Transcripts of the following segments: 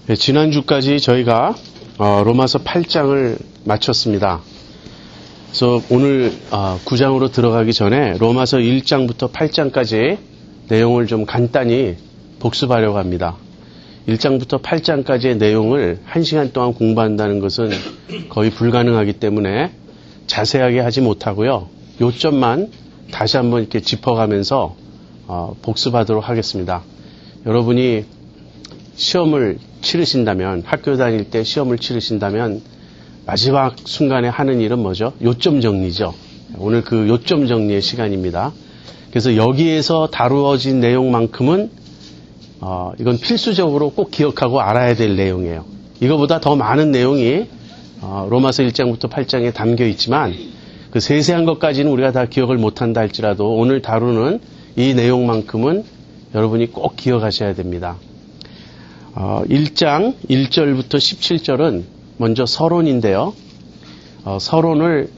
네, 지난주까지 저희가 로마서 8장을 마쳤습니다. 그래서 오늘 9장으로 들어가기 전에 로마서 1장부터 8장까지 내용을 좀 간단히 복습하려고 합니다. 1장부터 8장까지의 내용을 1시간 동안 공부한다는 것은 거의 불가능하기 때문에 자세하게 하지 못하고요. 요점만 다시 한번 이렇게 짚어가면서 복습하도록 하겠습니다. 여러분이 시험을 치르신다면, 학교 다닐 때 시험을 치르신다면 마지막 순간에 하는 일은 뭐죠? 요점 정리죠. 오늘 그 요점 정리의 시간입니다. 그래서 여기에서 다루어진 내용만큼은 이건 필수적으로 꼭 기억하고 알아야 될 내용이에요. 이거보다 더 많은 내용이 로마서 1장부터 8장에 담겨 있지만 그 세세한 것까지는 우리가 다 기억을 못한다 할지라도 오늘 다루는 이 내용만큼은 여러분이 꼭 기억하셔야 됩니다. 1장 1절부터 17절은 먼저 서론인데요. 서론을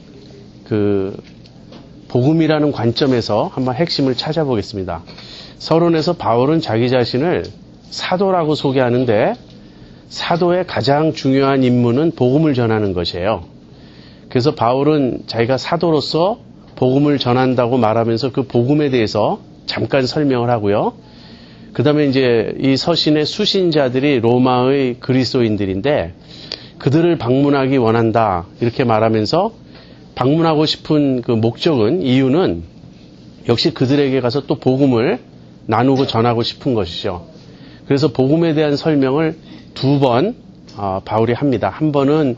복음이라는 관점에서 한번 핵심을 찾아보겠습니다. 서론에서 바울은 자기 자신을 사도라고 소개하는데 사도의 가장 중요한 임무는 복음을 전하는 것이에요. 그래서 바울은 자기가 사도로서 복음을 전한다고 말하면서 그 복음에 대해서 잠깐 설명을 하고요. 그 다음에 이제 이 서신의 수신자들이 로마의 그리스도인들인데 그들을 방문하기 원한다 이렇게 말하면서 방문하고 싶은 그 목적은 이유는 역시 그들에게 가서 또 복음을 나누고 전하고 싶은 것이죠. 그래서 복음에 대한 설명을 두 번 바울이 합니다. 한 번은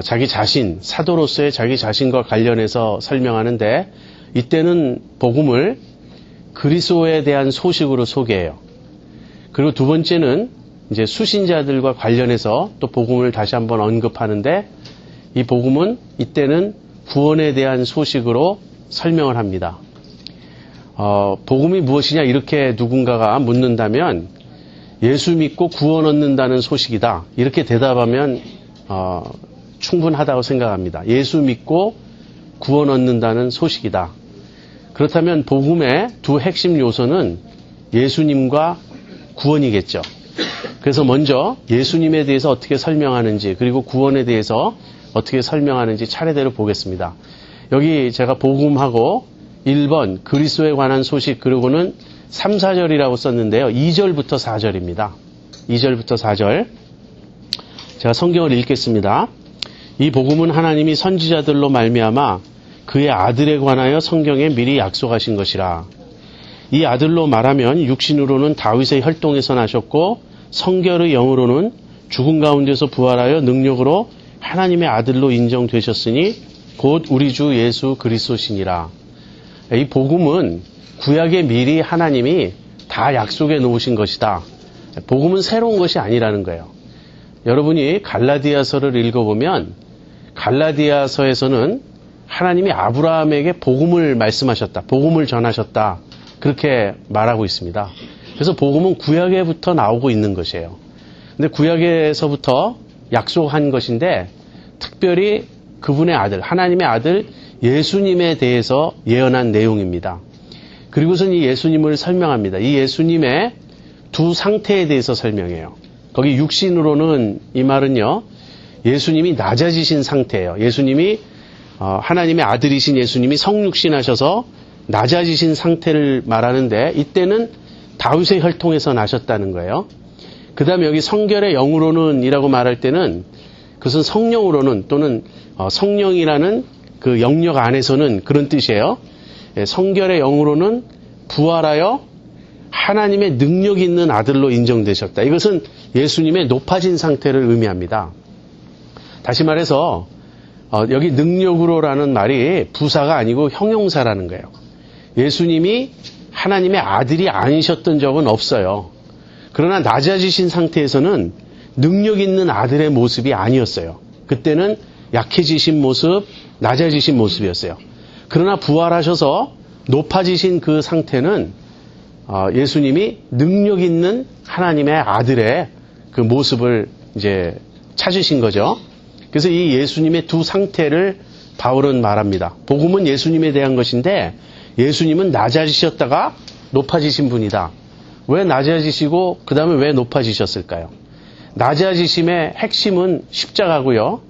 자기 자신, 사도로서의 자기 자신과 관련해서 설명하는데 이때는 복음을 그리스도에 대한 소식으로 소개해요. 그리고 두 번째는 이제 수신자들과 관련해서 또 복음을 다시 한번 언급하는데 이 복음은 이때는 구원에 대한 소식으로 설명을 합니다. 복음이 무엇이냐 이렇게 누군가가 묻는다면 예수 믿고 구원 얻는다는 소식이다. 이렇게 대답하면 충분하다고 생각합니다. 예수 믿고 구원 얻는다는 소식이다. 그렇다면 복음의 두 핵심 요소는 예수님과 구원이겠죠. 그래서 먼저 예수님에 대해서 어떻게 설명하는지 그리고 구원에 대해서 어떻게 설명하는지 차례대로 보겠습니다. 여기 제가 복음하고 1번 그리스도에 관한 소식 그리고는 3, 4절이라고 썼는데요. 2절부터 4절입니다. 2절부터 4절 제가 성경을 읽겠습니다. 이 복음은 하나님이 선지자들로 말미암아 그의 아들에 관하여 성경에 미리 약속하신 것이라. 이 아들로 말하면 육신으로는 다윗의 혈통에서 나셨고 성결의 영으로는 죽은 가운데서 부활하여 능력으로 하나님의 아들로 인정되셨으니 곧 우리 주 예수 그리스도시니라. 이 복음은 구약에 미리 하나님이 다 약속해 놓으신 것이다. 복음은 새로운 것이 아니라는 거예요. 여러분이 갈라디아서를 읽어보면 갈라디아서에서는 하나님이 아브라함에게 복음을 말씀하셨다. 복음을 전하셨다. 그렇게 말하고 있습니다. 그래서 복음은 구약에부터 나오고 있는 것이에요. 근데 구약에서부터 약속한 것인데 특별히 그분의 아들, 하나님의 아들 예수님에 대해서 예언한 내용입니다. 그리고선 이 예수님을 설명합니다. 이 예수님의 두 상태에 대해서 설명해요. 거기 육신으로는 이 말은요. 예수님이 낮아지신 상태예요. 예수님이 하나님의 아들이신 예수님이 성육신하셔서 낮아지신 상태를 말하는데 이때는 다윗의 혈통에서 나셨다는 거예요. 그 다음에 여기 성결의 영으로는 이라고 말할 때는 그것은 성령으로는 또는 성령이라는 그 영역 안에서는 그런 뜻이에요. 성결의 영으로는 부활하여 하나님의 능력 있는 아들로 인정되셨다. 이것은 예수님의 높아진 상태를 의미합니다. 다시 말해서 여기 능력으로라는 말이 부사가 아니고 형용사라는 거예요. 예수님이 하나님의 아들이 아니셨던 적은 없어요. 그러나 낮아지신 상태에서는 능력 있는 아들의 모습이 아니었어요. 그때는 약해지신 모습, 낮아지신 모습이었어요. 그러나 부활하셔서 높아지신 그 상태는 예수님이 능력 있는 하나님의 아들의 그 모습을 이제 찾으신 거죠. 그래서 이 예수님의 두 상태를 바울은 말합니다. 복음은 예수님에 대한 것인데 예수님은 낮아지셨다가 높아지신 분이다. 왜 낮아지시고 그 다음에 왜 높아지셨을까요? 낮아지심의 핵심은 십자가고요.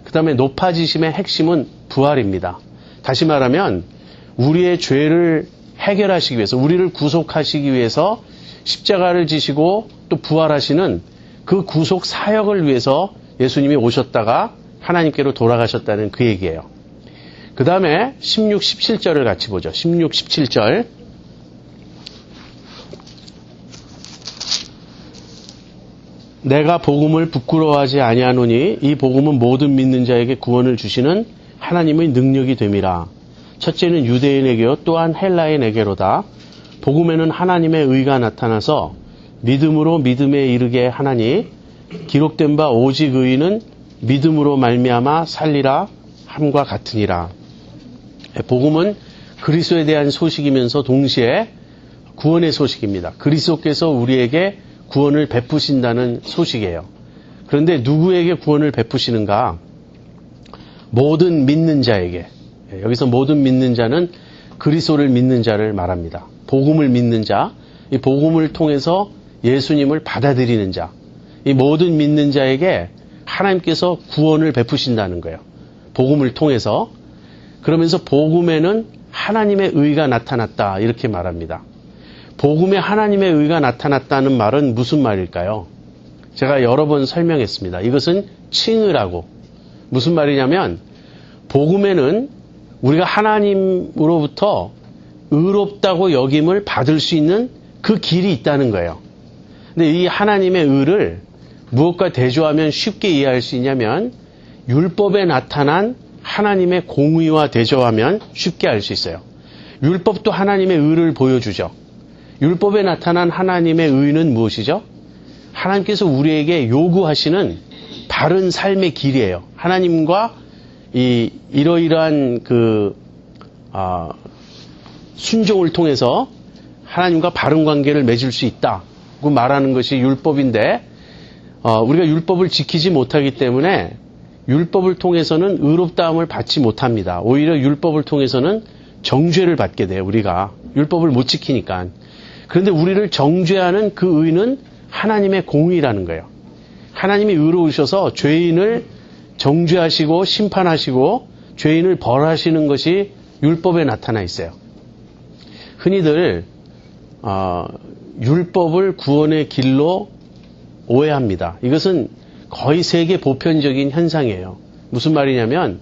그 다음에 높아지심의 핵심은 부활입니다. 다시 말하면 우리의 죄를 해결하시기 위해서, 우리를 구속하시기 위해서 십자가를 지시고 또 부활하시는 그 구속 사역을 위해서 예수님이 오셨다가 하나님께로 돌아가셨다는 그 얘기예요. 그 다음에 16, 17절을 같이 보죠. 16, 17절. 내가 복음을 부끄러워하지 아니하노니 이 복음은 모든 믿는 자에게 구원을 주시는 하나님의 능력이 됨이라. 첫째는 유대인에게요 또한 헬라인에게로다. 복음에는 하나님의 의가 나타나서 믿음으로 믿음에 이르게 하나니 기록된 바 오직 의인은 믿음으로 말미암아 살리라 함과 같으니라. 복음은 그리스도에 대한 소식이면서 동시에 구원의 소식입니다. 그리스도께서 우리에게 구원을 베푸신다는 소식이에요. 그런데 누구에게 구원을 베푸시는가? 모든 믿는 자에게. 여기서 모든 믿는 자는 그리스도를 믿는 자를 말합니다. 복음을 믿는 자, 이 복음을 통해서 예수님을 받아들이는 자, 이 모든 믿는 자에게 하나님께서 구원을 베푸신다는 거예요. 복음을 통해서. 그러면서 복음에는 하나님의 의가 나타났다 이렇게 말합니다. 복음에 하나님의 의가 나타났다는 말은 무슨 말일까요? 제가 여러 번 설명했습니다. 이것은 칭의라고. 무슨 말이냐면 복음에는 우리가 하나님으로부터 의롭다고 여김을 받을 수 있는 그 길이 있다는 거예요. 근데 이 하나님의 의를 무엇과 대조하면 쉽게 이해할 수 있냐면 율법에 나타난 하나님의 공의와 대조하면 쉽게 알 수 있어요. 율법도 하나님의 의를 보여주죠. 율법에 나타난 하나님의 의는 무엇이죠? 하나님께서 우리에게 요구하시는 바른 삶의 길이에요. 하나님과 이러이러한 순종을 통해서 하나님과 바른 관계를 맺을 수 있다고 말하는 것이 율법인데, 우리가 율법을 지키지 못하기 때문에 율법을 통해서는 의롭다함을 받지 못합니다. 오히려 율법을 통해서는 정죄를 받게 돼요. 우리가 율법을 못 지키니까. 그런데 우리를 정죄하는 그 의는 하나님의 공의라는 거예요. 하나님이 의로우셔서 죄인을 정죄하시고 심판하시고 죄인을 벌하시는 것이 율법에 나타나 있어요. 흔히들 율법을 구원의 길로 오해합니다. 이것은 거의 세계 보편적인 현상이에요. 무슨 말이냐면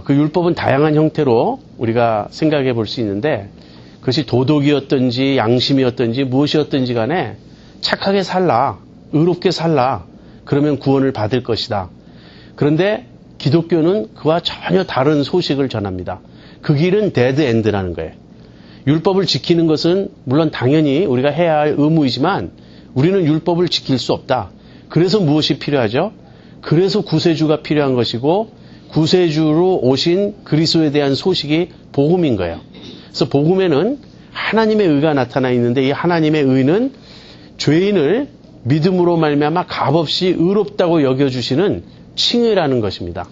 그 율법은 다양한 형태로 우리가 생각해 볼 수 있는데 그것이 도덕이었든지 양심이었든지 무엇이었든지 간에 착하게 살라, 의롭게 살라, 그러면 구원을 받을 것이다. 그런데 기독교는 그와 전혀 다른 소식을 전합니다. 그 길은 데드 엔드라는 거예요. 율법을 지키는 것은 물론 당연히 우리가 해야 할 의무이지만 우리는 율법을 지킬 수 없다. 그래서 무엇이 필요하죠? 그래서 구세주가 필요한 것이고 구세주로 오신 그리스도에 대한 소식이 복음인 거예요. 그래서 복음에는 하나님의 의가 나타나 있는데 이 하나님의 의는 죄인을 믿음으로 말미암아 값없이 의롭다고 여겨주시는 칭의라는 것입니다.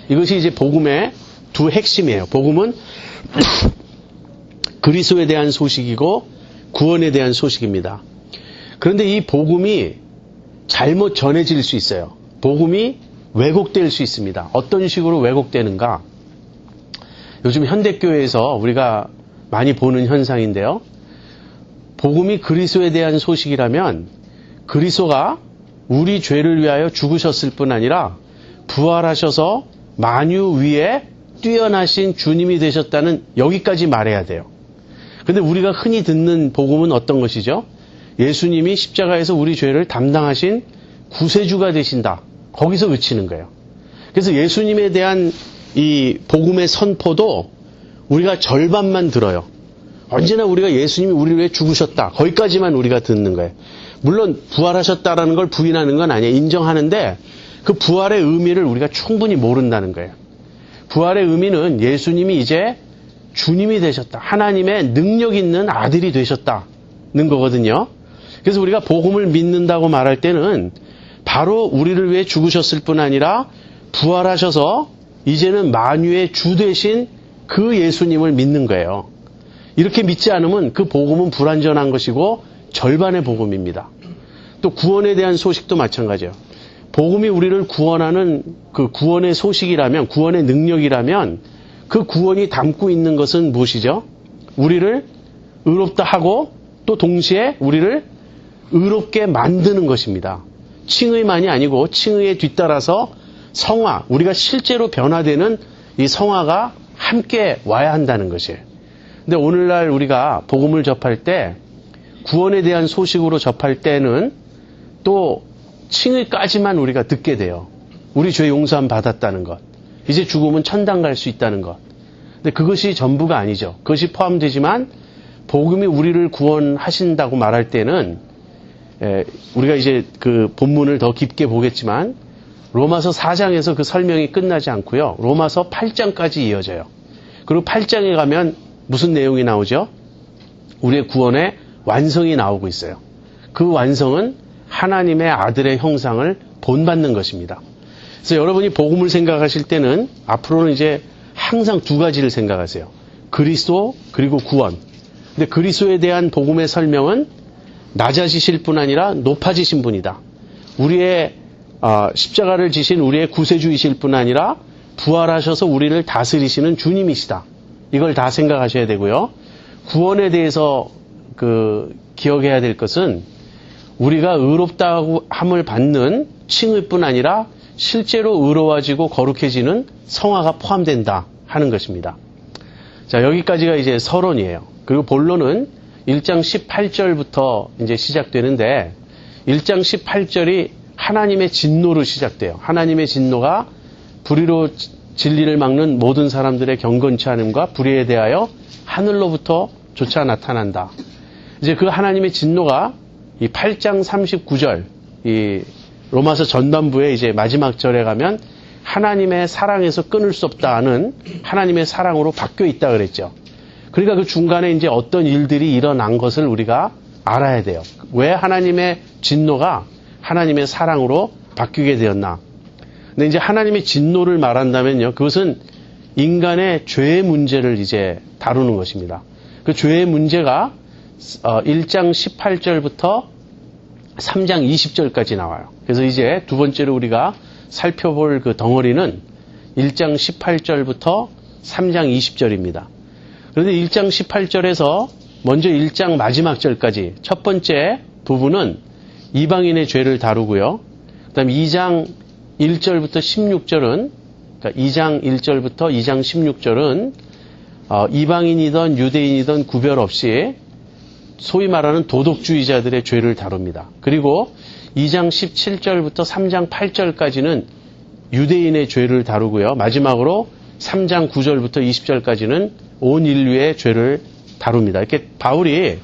이것이 이제 복음의 두 핵심이에요. 복음은 그리스도에 대한 소식이고 구원에 대한 소식입니다. 그런데 이 복음이 잘못 전해질 수 있어요. 복음이 왜곡될 수 있습니다. 어떤 식으로 왜곡되는가? 요즘 현대교회에서 우리가 많이 보는 현상인데요. 복음이 그리스도에 대한 소식이라면 그리스도가 우리 죄를 위하여 죽으셨을 뿐 아니라 부활하셔서 만유 위에 뛰어나신 주님이 되셨다는 여기까지 말해야 돼요. 그런데 우리가 흔히 듣는 복음은 어떤 것이죠? 예수님이 십자가에서 우리 죄를 담당하신 구세주가 되신다. 거기서 그치는 거예요. 그래서 예수님에 대한 이 복음의 선포도 우리가 절반만 들어요. 언제나 우리가 예수님이 우리를 위해 죽으셨다. 거기까지만 우리가 듣는 거예요. 물론 부활하셨다라는 걸 부인하는 건 아니에요. 인정하는데 그 부활의 의미를 우리가 충분히 모른다는 거예요. 부활의 의미는 예수님이 이제 주님이 되셨다. 하나님의 능력 있는 아들이 되셨다는 거거든요. 그래서 우리가 복음을 믿는다고 말할 때는 바로 우리를 위해 죽으셨을 뿐 아니라 부활하셔서 이제는 만유의 주 되신 그 예수님을 믿는 거예요. 이렇게 믿지 않으면 그 복음은 불완전한 것이고 절반의 복음입니다. 또 또 구원에 대한 소식도 마찬가지예요. 복음이 우리를 구원하는 그 구원의 소식이라면, 구원의 능력이라면 그 구원이 담고 있는 것은 무엇이죠? 우리를 의롭다 하고 또 동시에 우리를 의롭게 만드는 것입니다. 칭의만이 아니고 칭의에 뒤따라서 성화, 우리가 실제로 변화되는 이 성화가 함께 와야 한다는 것이에요. 근데 오늘날 우리가 복음을 접할 때, 구원에 대한 소식으로 접할 때는 또 칭의까지만 우리가 듣게 돼요. 우리 죄 용서함 받았다는 것, 이제 죽으면 천당 갈 수 있다는 것. 근데 그것이 전부가 아니죠. 그것이 포함되지만 복음이 우리를 구원하신다고 말할 때는 우리가 이제 그 본문을 더 깊게 보겠지만 로마서 4장에서 그 설명이 끝나지 않고요. 로마서 8장까지 이어져요. 그리고 8장에 가면 무슨 내용이 나오죠? 우리의 구원의 완성이 나오고 있어요. 그 완성은 하나님의 아들의 형상을 본받는 것입니다. 그래서 여러분이 복음을 생각하실 때는 앞으로는 이제 항상 두 가지를 생각하세요. 그리스도 그리고 구원. 근데 그리스도에 대한 복음의 설명은 낮아지실 뿐 아니라 높아지신 분이다. 우리의 십자가를 지신 우리의 구세주이실 뿐 아니라 부활하셔서 우리를 다스리시는 주님이시다. 이걸 다 생각하셔야 되고요. 구원에 대해서 기억해야 될 것은 우리가 의롭다고 함을 받는 칭의뿐 아니라 실제로 의로워지고 거룩해지는 성화가 포함된다 하는 것입니다. 자, 여기까지가 이제 서론이에요. 그리고 본론은 1장 18절부터 이제 시작되는데 1장 18절이 하나님의 진노로 시작돼요. 하나님의 진노가 불의로 진리를 막는 모든 사람들의 경건치 않음과 불의에 대하여 하늘로부터 조차 나타난다. 이제 그 하나님의 진노가 이 8장 39절, 이 로마서 전반부의 이제 마지막 절에 가면 하나님의 사랑에서 끊을 수 없다는 하나님의 사랑으로 바뀌어 있다 그랬죠. 그러니까 그 중간에 이제 어떤 일들이 일어난 것을 우리가 알아야 돼요. 왜 하나님의 진노가 하나님의 사랑으로 바뀌게 되었나? 근데 이제 하나님의 진노를 말한다면요, 그것은 인간의 죄의 문제를 이제 다루는 것입니다. 그 죄의 문제가 1장 18절부터 3장 20절까지 나와요. 그래서 이제 두 번째로 우리가 살펴볼 그 덩어리는 1장 18절부터 3장 20절입니다. 그런데 1장 18절에서 먼저 1장 마지막 절까지 첫 번째 부분은 이방인의 죄를 다루고요. 그 다음 2장 1절부터 16절은, 그러니까 2장 1절부터 2장 16절은 이방인이든 유대인이든 구별 없이 소위 말하는 도덕주의자들의 죄를 다룹니다. 그리고 2장 17절부터 3장 8절까지는 유대인의 죄를 다루고요. 마지막으로 3장 9절부터 20절까지는 온 인류의 죄를 다룹니다. 이렇게 바울이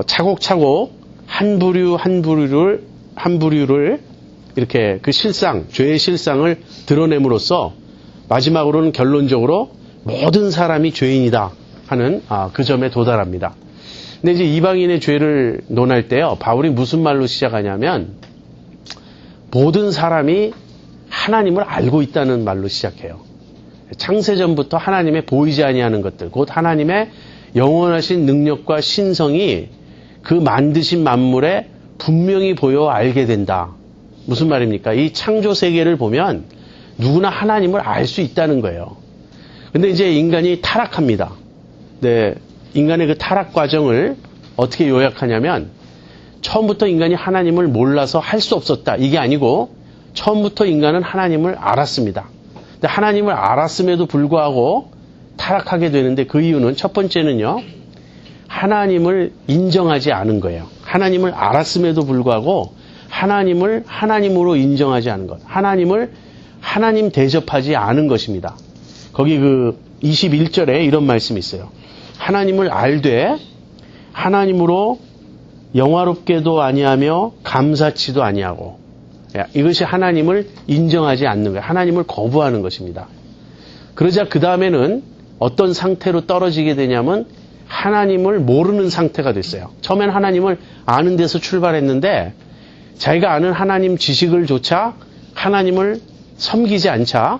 차곡차곡 한 부류 한 부류를 이렇게 그 실상, 죄의 실상을 드러냄으로써 마지막으로는 결론적으로 모든 사람이 죄인이다 하는 그 점에 도달합니다. 근데 이제 이방인의 죄를 논할 때요, 바울이 무슨 말로 시작하냐면 모든 사람이 하나님을 알고 있다는 말로 시작해요. 창세전부터 하나님의 보이지 아니하는 것들, 곧 하나님의 영원하신 능력과 신성이 그 만드신 만물에 분명히 보여 알게 된다. 무슨 말입니까? 이 창조 세계를 보면 누구나 하나님을 알 수 있다는 거예요. 근데 이제 인간이 타락합니다. 네, 인간의 그 타락 과정을 어떻게 요약하냐면 처음부터 인간이 하나님을 몰라서 할 수 없었다. 이게 아니고 처음부터 인간은 하나님을 알았습니다. 근데 하나님을 알았음에도 불구하고 타락하게 되는데 그 이유는 첫 번째는요, 하나님을 인정하지 않은 거예요. 하나님을 알았음에도 불구하고 하나님을 하나님으로 인정하지 않은 것. 하나님을 하나님 대접하지 않은 것입니다. 거기 그 21절에 이런 말씀이 있어요. 하나님을 알되 하나님으로 영화롭게도 아니하며 감사치도 아니하고, 이것이 하나님을 인정하지 않는 거예요. 하나님을 거부하는 것입니다. 그러자 그 다음에는 어떤 상태로 떨어지게 되냐면 하나님을 모르는 상태가 됐어요. 처음엔 하나님을 아는 데서 출발했는데 자기가 아는 하나님 지식을 조차 하나님을 섬기지 않자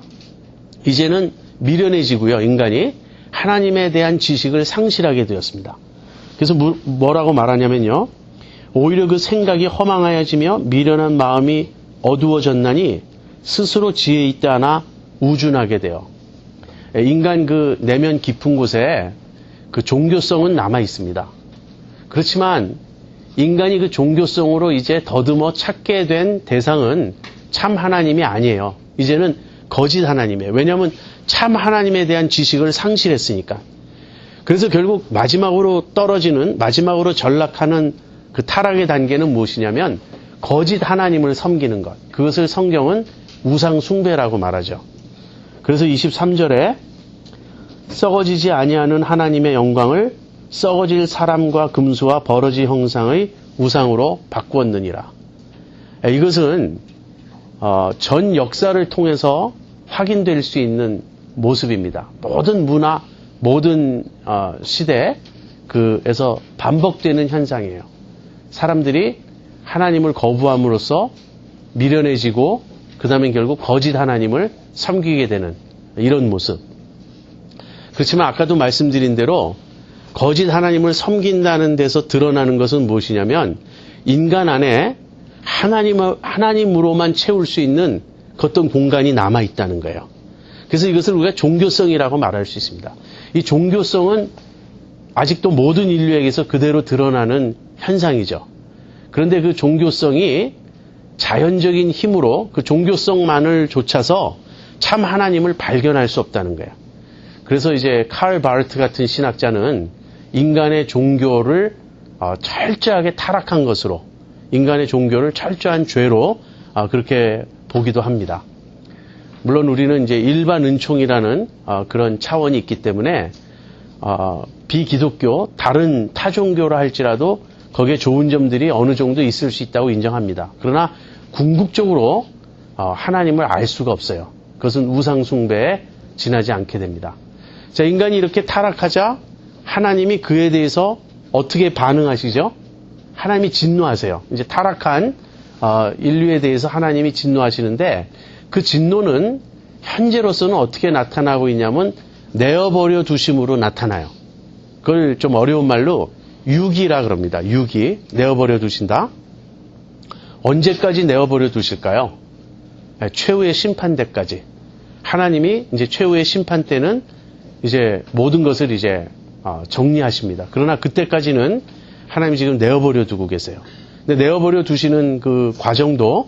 이제는 미련해지고요. 인간이 하나님에 대한 지식을 상실하게 되었습니다. 그래서 뭐라고 말하냐면요, 오히려 그 생각이 허망하여지며 미련한 마음이 어두워졌나니 스스로 지혜 있다 하나 우준하게 되어. 인간 그 내면 깊은 곳에 그 종교성은 남아 있습니다. 그렇지만 인간이 그 종교성으로 이제 더듬어 찾게 된 대상은 참 하나님이 아니에요. 이제는 거짓 하나님이에요. 왜냐하면 참 하나님에 대한 지식을 상실했으니까. 그래서 결국 마지막으로 떨어지는, 마지막으로 전락하는 그 타락의 단계는 무엇이냐면 거짓 하나님을 섬기는 것. 그것을 성경은 우상 숭배라고 말하죠. 그래서 23절에 썩어지지 아니하는 하나님의 영광을 썩어질 사람과 금수와 버러지 형상의 우상으로 바꾸었느니라. 이것은 전 역사를 통해서 확인될 수 있는 모습입니다. 모든 문화, 모든 시대에서 반복되는 현상이에요. 사람들이 하나님을 거부함으로써 미련해지고 그 다음에 결국 거짓 하나님을 섬기게 되는 이런 모습. 그렇지만 아까도 말씀드린 대로 거짓 하나님을 섬긴다는 데서 드러나는 것은 무엇이냐면 인간 안에 하나님으로만 채울 수 있는 그 어떤 공간이 남아있다는 거예요. 그래서 이것을 우리가 종교성이라고 말할 수 있습니다. 이 종교성은 아직도 모든 인류에게서 그대로 드러나는 현상이죠. 그런데 그 종교성이 자연적인 힘으로 그 종교성만을 좇아서 참 하나님을 발견할 수 없다는 거예요. 그래서 이제 칼 바르트 같은 신학자는 인간의 종교를 철저하게 타락한 것으로, 인간의 종교를 철저한 죄로 그렇게 보기도 합니다. 물론 우리는 이제 일반 은총이라는 그런 차원이 있기 때문에 비기독교, 다른 타종교라 할지라도 거기에 좋은 점들이 어느 정도 있을 수 있다고 인정합니다. 그러나 궁극적으로 하나님을 알 수가 없어요. 그것은 우상 숭배에 지나지 않게 됩니다. 자, 인간이 이렇게 타락하자 하나님이 그에 대해서 어떻게 반응하시죠? 하나님이 진노하세요. 이제 타락한 인류에 대해서 하나님이 진노하시는데 그 진노는 현재로서는 어떻게 나타나고 있냐면 내어버려 두심으로 나타나요. 그걸 좀 어려운 말로 유기라 그럽니다. 유기, 내어버려 두신다. 언제까지 내어버려 두실까요? 최후의 심판 때까지. 하나님이 이제 최후의 심판 때는 이제 모든 것을 이제 정리하십니다. 그러나 그때까지는 하나님이 지금 내어버려 두고 계세요. 근데 내어버려 두시는 그 과정도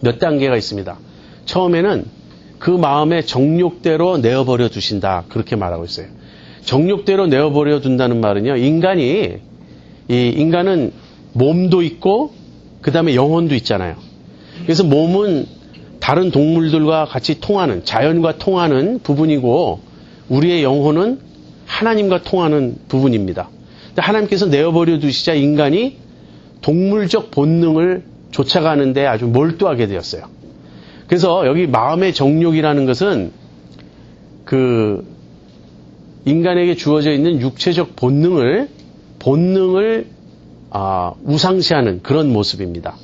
몇 단계가 있습니다. 처음에는 그 마음의 정욕대로 내어버려 두신다. 그렇게 말하고 있어요. 정욕대로 내어버려 둔다는 말은요. 인간은 몸도 있고 그 다음에 영혼도 있잖아요. 그래서 몸은 다른 동물들과 같이 통하는, 자연과 통하는 부분이고 우리의 영혼은 하나님과 통하는 부분입니다. 하나님께서 내어버려 두시자 인간이 동물적 본능을 쫓아가는데 아주 몰두하게 되었어요. 그래서 여기 마음의 정욕이라는 것은 그 인간에게 주어져 있는 육체적 본능을 우상시하는 그런 모습입니다.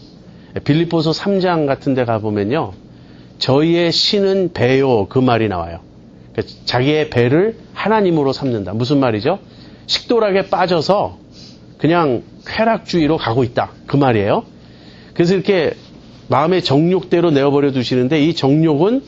빌립보서 3장 같은 데 가보면요. 저희의 신은 배요, 그 말이 나와요. 그러니까 자기의 배를 하나님으로 삼는다. 무슨 말이죠? 식도락에 빠져서 그냥 쾌락주의로 가고 있다. 그 말이에요. 그래서 이렇게 마음의 정욕대로 내어버려 두시는데 이 정욕은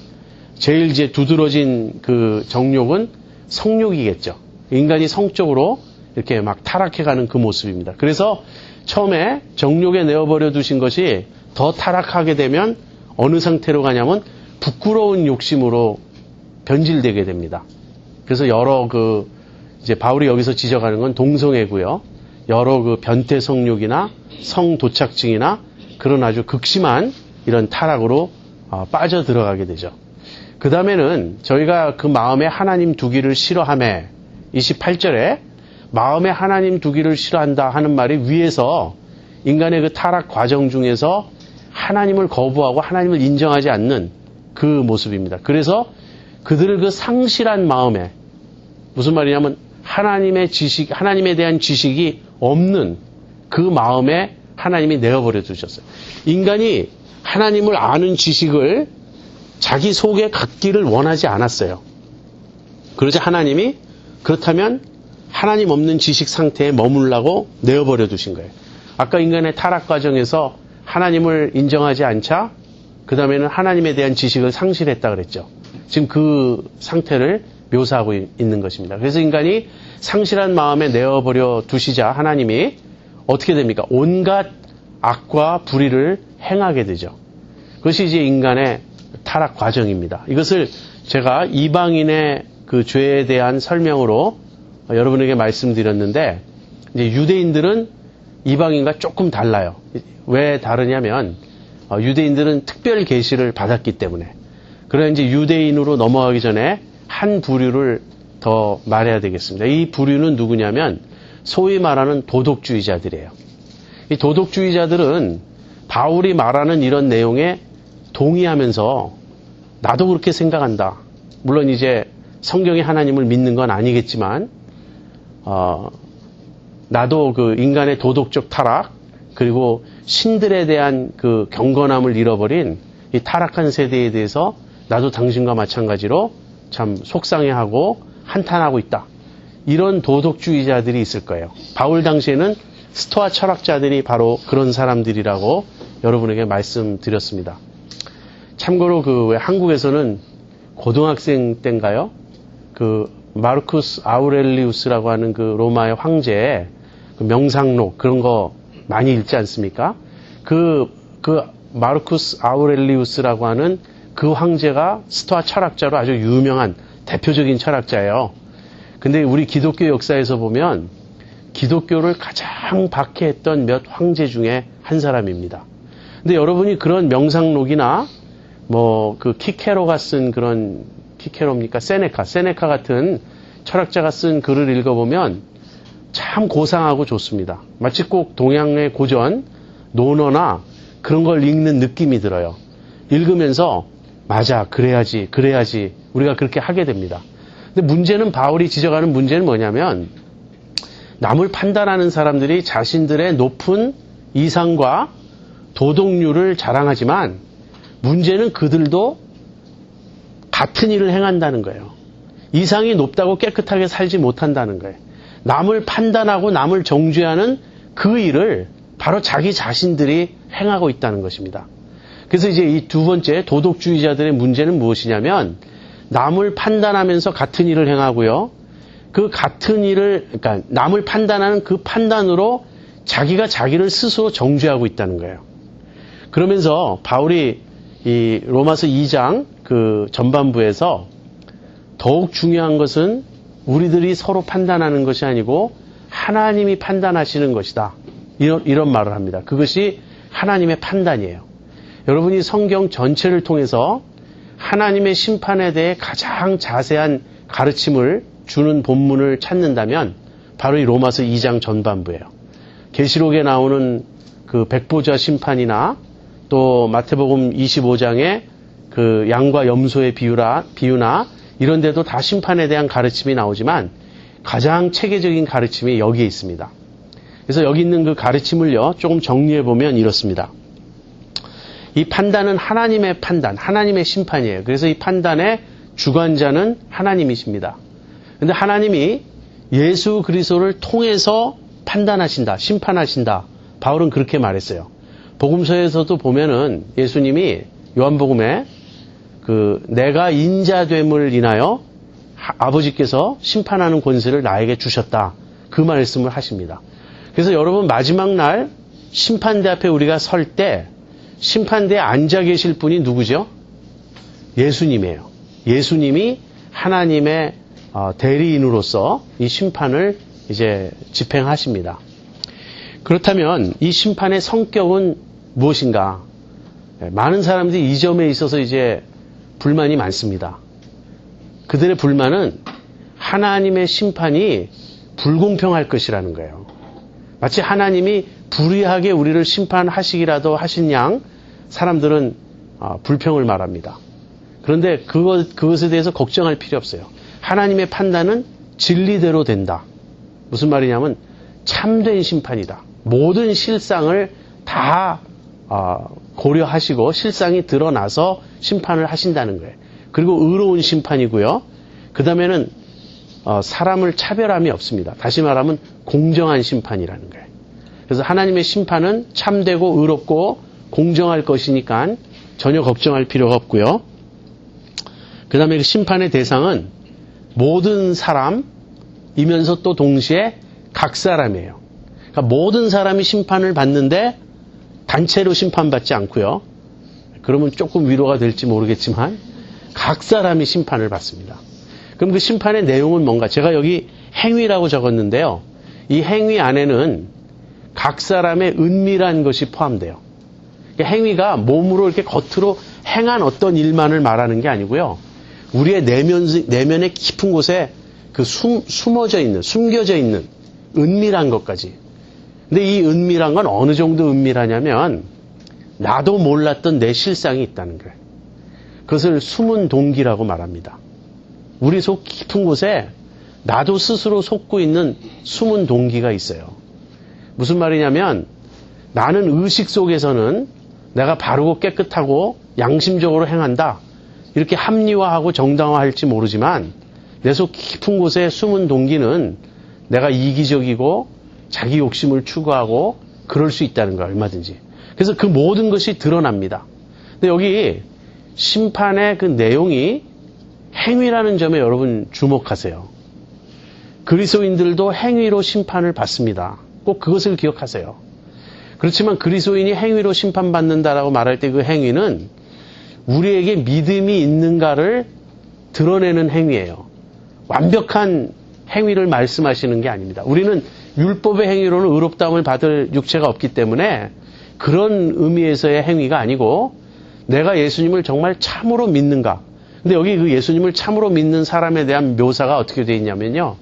제일 이제 두드러진 그 정욕은 성욕이겠죠. 인간이 성적으로 이렇게 막 타락해가는 그 모습입니다. 그래서 처음에 정욕에 내어버려 두신 것이 더 타락하게 되면 어느 상태로 가냐면 부끄러운 욕심으로 변질되게 됩니다. 그래서 여러 이제 바울이 여기서 지적하는 건 동성애고요. 여러 변태 성욕이나 성도착증이나 그런 아주 극심한 이런 타락으로 빠져 들어가게 되죠. 그 다음에는 저희가 그 마음에 하나님 두기를 싫어하매 28절에 마음에 하나님 두기를 싫어한다 하는 말이 위에서 인간의 그 타락 과정 중에서 하나님을 거부하고 하나님을 인정하지 않는 그 모습입니다. 그래서 그들을 그 상실한 마음에 무슨 말이냐면 하나님에 대한 지식이 없는 그 마음에 하나님이 내어버려 두셨어요. 인간이 하나님을 아는 지식을 자기 속에 갖기를 원하지 않았어요. 그러자 하나님이 그렇다면 하나님 없는 지식 상태에 머물라고 내어버려 두신 거예요. 아까 인간의 타락 과정에서 하나님을 인정하지 않자 그 다음에는 하나님에 대한 지식을 상실했다 그랬죠. 지금 그 상태를 묘사하고 있는 것입니다. 그래서 인간이 상실한 마음에 내어버려 두시자 하나님이 어떻게 됩니까? 온갖 악과 불의를 행하게 되죠. 그것이 이제 인간의 타락 과정입니다. 이것을 제가 이방인의 그 죄에 대한 설명으로 여러분에게 말씀드렸는데, 이제 유대인들은 이방인과 조금 달라요. 왜 다르냐면 유대인들은 특별 계시를 받았기 때문에. 그러나 이제 유대인으로 넘어가기 전에 한 부류를 더 말해야 되겠습니다. 이 부류는 누구냐면 소위 말하는 도덕주의자들이에요. 이 도덕주의자들은 바울이 말하는 이런 내용에 동의하면서 나도 그렇게 생각한다. 물론 이제 성경이 하나님을 믿는 건 아니겠지만 나도 그 인간의 도덕적 타락 그리고 신들에 대한 그 경건함을 잃어버린 이 타락한 세대에 대해서 나도 당신과 마찬가지로 참 속상해하고 한탄하고 있다. 이런 도덕주의자들이 있을 거예요. 바울 당시에는 스토아 철학자들이 바로 그런 사람들이라고 여러분에게 말씀드렸습니다. 참고로 그 왜 한국에서는 고등학생 때인가요? 그 마르쿠스 아우렐리우스라고 하는 그 로마의 황제의 그 명상록 그런 거 많이 읽지 않습니까? 그 마르쿠스 아우렐리우스라고 하는 그 황제가 스토아 철학자로 아주 유명한 대표적인 철학자예요. 근데 우리 기독교 역사에서 보면 기독교를 가장 박해했던 몇 황제 중에 한 사람입니다. 근데 여러분이 그런 명상록이나 뭐 그 키케로가 쓴 그런 키케로입니까? 세네카 같은 철학자가 쓴 글을 읽어보면 참 고상하고 좋습니다. 마치 꼭 동양의 고전, 논어나 그런 걸 읽는 느낌이 들어요. 읽으면서 맞아, 그래야지 우리가 그렇게 하게 됩니다. 근데 문제는 바울이 지적하는 문제는 뭐냐면 남을 판단하는 사람들이 자신들의 높은 이상과 도덕률을 자랑하지만 문제는 그들도 같은 일을 행한다는 거예요. 이상이 높다고 깨끗하게 살지 못한다는 거예요. 남을 판단하고 남을 정죄하는 그 일을 바로 자기 자신들이 행하고 있다는 것입니다. 그래서 이제 이 두 번째 도덕주의자들의 문제는 무엇이냐면 남을 판단하면서 같은 일을 행하고요. 그 같은 일을, 그러니까 남을 판단하는 그 판단으로 자기가 자기를 스스로 정죄하고 있다는 거예요. 그러면서 바울이 이 로마서 2장 그 전반부에서 더욱 중요한 것은 우리들이 서로 판단하는 것이 아니고 하나님이 판단하시는 것이다. 이런 말을 합니다. 그것이 하나님의 판단이에요. 여러분이 성경 전체를 통해서 하나님의 심판에 대해 가장 자세한 가르침을 주는 본문을 찾는다면 바로 이 로마서 2장 전반부예요. 계시록에 나오는 그 백보자 심판이나 또 마태복음 25장에 그 양과 염소의 비유나 이런 데도 다 심판에 대한 가르침이 나오지만 가장 체계적인 가르침이 여기에 있습니다. 그래서 여기 있는 그 가르침을요, 조금 정리해 보면 이렇습니다. 이 판단은 하나님의 판단, 하나님의 심판이에요. 그래서 이 판단의 주관자는 하나님이십니다. 그런데 하나님이 예수 그리스도를 통해서 판단하신다, 심판하신다. 바울은 그렇게 말했어요. 복음서에서도 보면은 예수님이 요한복음에 그 내가 인자됨을 인하여 아버지께서 심판하는 권세를 나에게 주셨다. 그 말씀을 하십니다. 그래서 여러분 마지막 날 심판대 앞에 우리가 설 때 심판대에 앉아 계실 분이 누구죠? 예수님이에요. 예수님이 하나님의 대리인으로서 이 심판을 이제 집행하십니다. 그렇다면 이 심판의 성격은 무엇인가? 많은 사람들이 이 점에 있어서 이제 불만이 많습니다. 그들의 불만은 하나님의 심판이 불공평할 것이라는 거예요. 마치 하나님이 불의하게 우리를 심판하시기라도 하신 양 사람들은 불평을 말합니다. 그런데 그것에 대해서 걱정할 필요 없어요. 하나님의 판단은 진리대로 된다. 무슨 말이냐면 참된 심판이다. 모든 실상을 다 고려하시고 실상이 드러나서 심판을 하신다는 거예요. 그리고 의로운 심판이고요. 그 다음에는 사람을 차별함이 없습니다. 다시 말하면 공정한 심판이라는 거예요. 그래서 하나님의 심판은 참되고 의롭고 공정할 것이니까 전혀 걱정할 필요가 없고요. 그 다음에 그 심판의 대상은 모든 사람이면서 또 동시에 각 사람이에요. 그러니까 모든 사람이 심판을 받는데 단체로 심판받지 않고요. 그러면 조금 위로가 될지 모르겠지만 각 사람이 심판을 받습니다. 그럼 그 심판의 내용은 뭔가? 제가 여기 행위라고 적었는데요. 이 행위 안에는 각 사람의 은밀한 것이 포함돼요. 그러니까 행위가 몸으로 이렇게 겉으로 행한 어떤 일만을 말하는 게 아니고요. 우리의 내면의 깊은 곳에 그 숨어져 있는, 숨겨져 있는 은밀한 것까지. 근데 이 은밀한 건 어느 정도 은밀하냐면 나도 몰랐던 내 실상이 있다는 거예요. 그것을 숨은 동기라고 말합니다. 우리 속 깊은 곳에 나도 스스로 속고 있는 숨은 동기가 있어요. 무슨 말이냐면 나는 의식 속에서는 내가 바르고 깨끗하고 양심적으로 행한다. 이렇게 합리화하고 정당화할지 모르지만 내 속 깊은 곳에 숨은 동기는 내가 이기적이고 자기 욕심을 추구하고 그럴 수 있다는 거야, 얼마든지. 그래서 그 모든 것이 드러납니다. 근데 여기 심판의 그 내용이 행위라는 점에 여러분 주목하세요. 그리스도인들도 행위로 심판을 받습니다. 꼭 그것을 기억하세요. 그렇지만 그리스도인이 행위로 심판받는다라고 말할 때 그 행위는 우리에게 믿음이 있는가를 드러내는 행위예요. 완벽한 행위를 말씀하시는 게 아닙니다. 우리는 율법의 행위로는 의롭다함을 받을 육체가 없기 때문에 그런 의미에서의 행위가 아니고 내가 예수님을 정말 참으로 믿는가. 근데 여기 그 예수님을 참으로 믿는 사람에 대한 묘사가 어떻게 되어 있냐면요.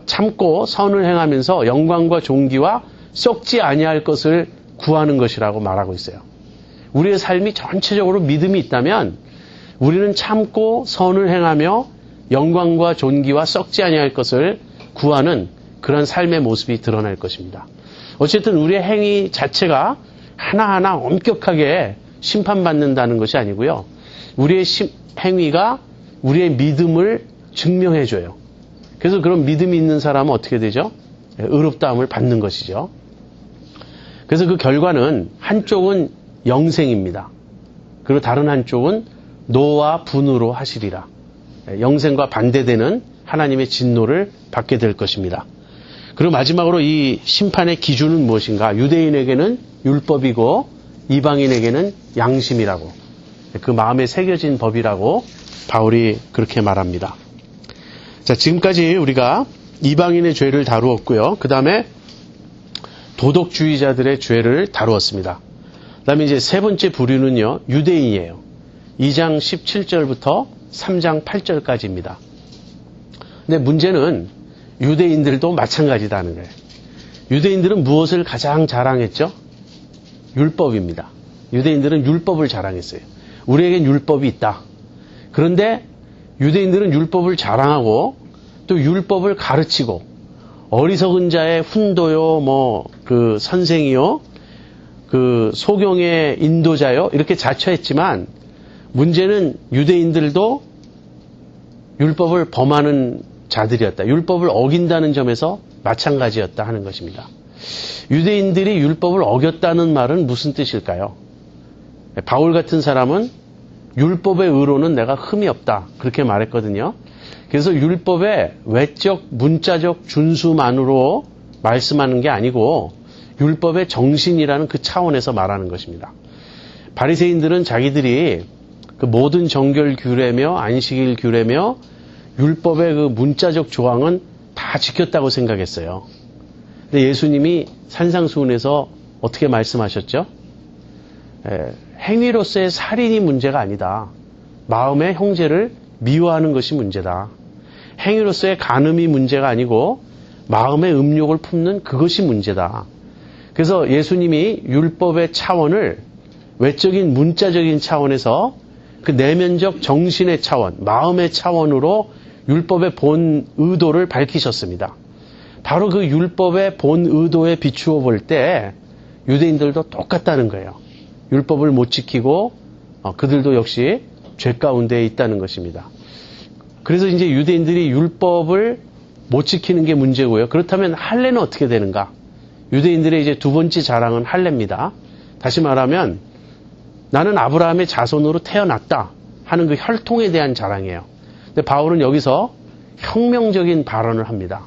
참고 선을 행하면서 영광과 존귀와 썩지 아니할 것을 구하는 것이라고 말하고 있어요. 우리의 삶이 전체적으로 믿음이 있다면 우리는 참고 선을 행하며 영광과 존귀와 썩지 아니할 것을 구하는 그런 삶의 모습이 드러날 것입니다. 어쨌든 우리의 행위 자체가 하나하나 엄격하게 심판받는다는 것이 아니고요. 우리의 행위가 우리의 믿음을 증명해줘요. 그래서 그런 믿음이 있는 사람은 어떻게 되죠? 의롭다함을 받는 것이죠. 그래서 그 결과는 한쪽은 영생입니다. 그리고 다른 한쪽은 노와 분으로 하시리라. 영생과 반대되는 하나님의 진노를 받게 될 것입니다. 그리고 마지막으로 이 심판의 기준은 무엇인가? 유대인에게는 율법이고 이방인에게는 양심이라고. 그 마음에 새겨진 법이라고 바울이 그렇게 말합니다. 자, 지금까지 우리가 이방인의 죄를 다루었고요. 그 다음에 도덕주의자들의 죄를 다루었습니다. 그 다음에 이제 세 번째 부류는요, 유대인이에요. 2장 17절부터 3장 8절까지입니다. 근데 문제는 유대인들도 마찬가지다는 거예요. 유대인들은 무엇을 가장 자랑했죠? 율법입니다. 유대인들은 율법을 자랑했어요. 우리에겐 율법이 있다. 그런데 유대인들은 율법을 자랑하고 또 율법을 가르치고 어리석은 자의 훈도요, 그 선생이요, 그 소경의 인도자요, 이렇게 자처했지만 문제는 유대인들도 율법을 범하는 자들이었다. 율법을 어긴다는 점에서 마찬가지였다 하는 것입니다. 유대인들이 율법을 어겼다는 말은 무슨 뜻일까요? 바울 같은 사람은 율법의 의로는 내가 흠이 없다. 그렇게 말했거든요. 그래서 율법의 외적, 문자적 준수만으로 말씀하는 게 아니고 율법의 정신이라는 그 차원에서 말하는 것입니다. 바리새인들은 자기들이 그 모든 정결 규례며 안식일 규례며 율법의 그 문자적 조항은 다 지켰다고 생각했어요. 근데 예수님이 산상수훈에서 어떻게 말씀하셨죠? 행위로서의 살인이 문제가 아니다. 마음의 형제를 미워하는 것이 문제다. 행위로서의 간음이 문제가 아니고 마음의 음욕을 품는 그것이 문제다. 그래서 예수님이 율법의 차원을 외적인 문자적인 차원에서 그 내면적 정신의 차원, 마음의 차원으로 율법의 본 의도를 밝히셨습니다. 바로 그 율법의 본 의도에 비추어 볼 때 유대인들도 똑같다는 거예요. 율법을 못 지키고 그들도 역시 죄 가운데 있다는 것입니다. 그래서 이제 유대인들이 율법을 못 지키는 게 문제고요. 그렇다면 할례는 어떻게 되는가? 유대인들의 이제 두 번째 자랑은 할례입니다. 다시 말하면 나는 아브라함의 자손으로 태어났다 하는 그 혈통에 대한 자랑이에요. 근데 바울은 여기서 혁명적인 발언을 합니다.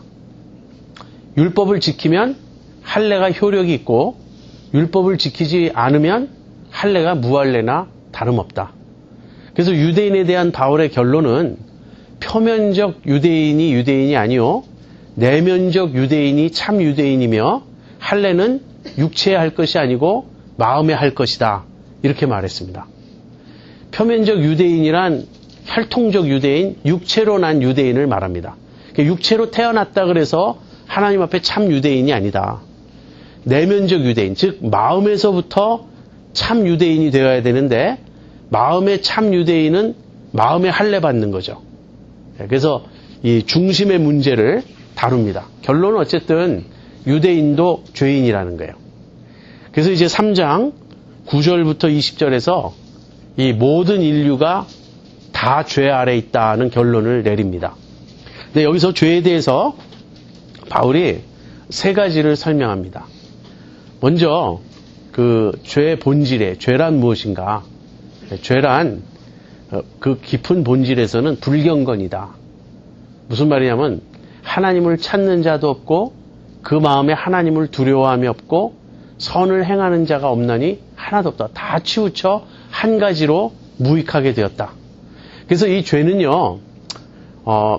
율법을 지키면 할례가 효력이 있고 율법을 지키지 않으면 할례가 무할례나 다름없다. 그래서 유대인에 대한 바울의 결론은 표면적 유대인이 유대인이 아니요 내면적 유대인이 참 유대인이며 할례는 육체에 할 것이 아니고 마음에 할 것이다. 이렇게 말했습니다. 표면적 유대인이란 혈통적 유대인, 육체로 난 유대인을 말합니다. 육체로 태어났다 그래서 하나님 앞에 참 유대인이 아니다. 내면적 유대인, 즉 마음에서부터 참 유대인이 되어야 되는데 마음의 참 유대인은 마음에 할례 받는 거죠. 그래서 이 중심의 문제를 다룹니다. 결론은 어쨌든 유대인도 죄인이라는 거예요. 그래서 이제 3장 9절부터 20절에서 이 모든 인류가 다 죄 아래 있다는 결론을 내립니다. 근데 여기서 죄에 대해서 바울이 세 가지를 설명합니다. 먼저 그 죄의 본질에 죄란 무엇인가? 죄란 그 깊은 본질에서는 불경건이다. 무슨 말이냐면 하나님을 찾는 자도 없고 그 마음에 하나님을 두려워함이 없고 선을 행하는 자가 없나니 하나도 없다. 다 치우쳐 한 가지로 무익하게 되었다. 그래서 이 죄는요,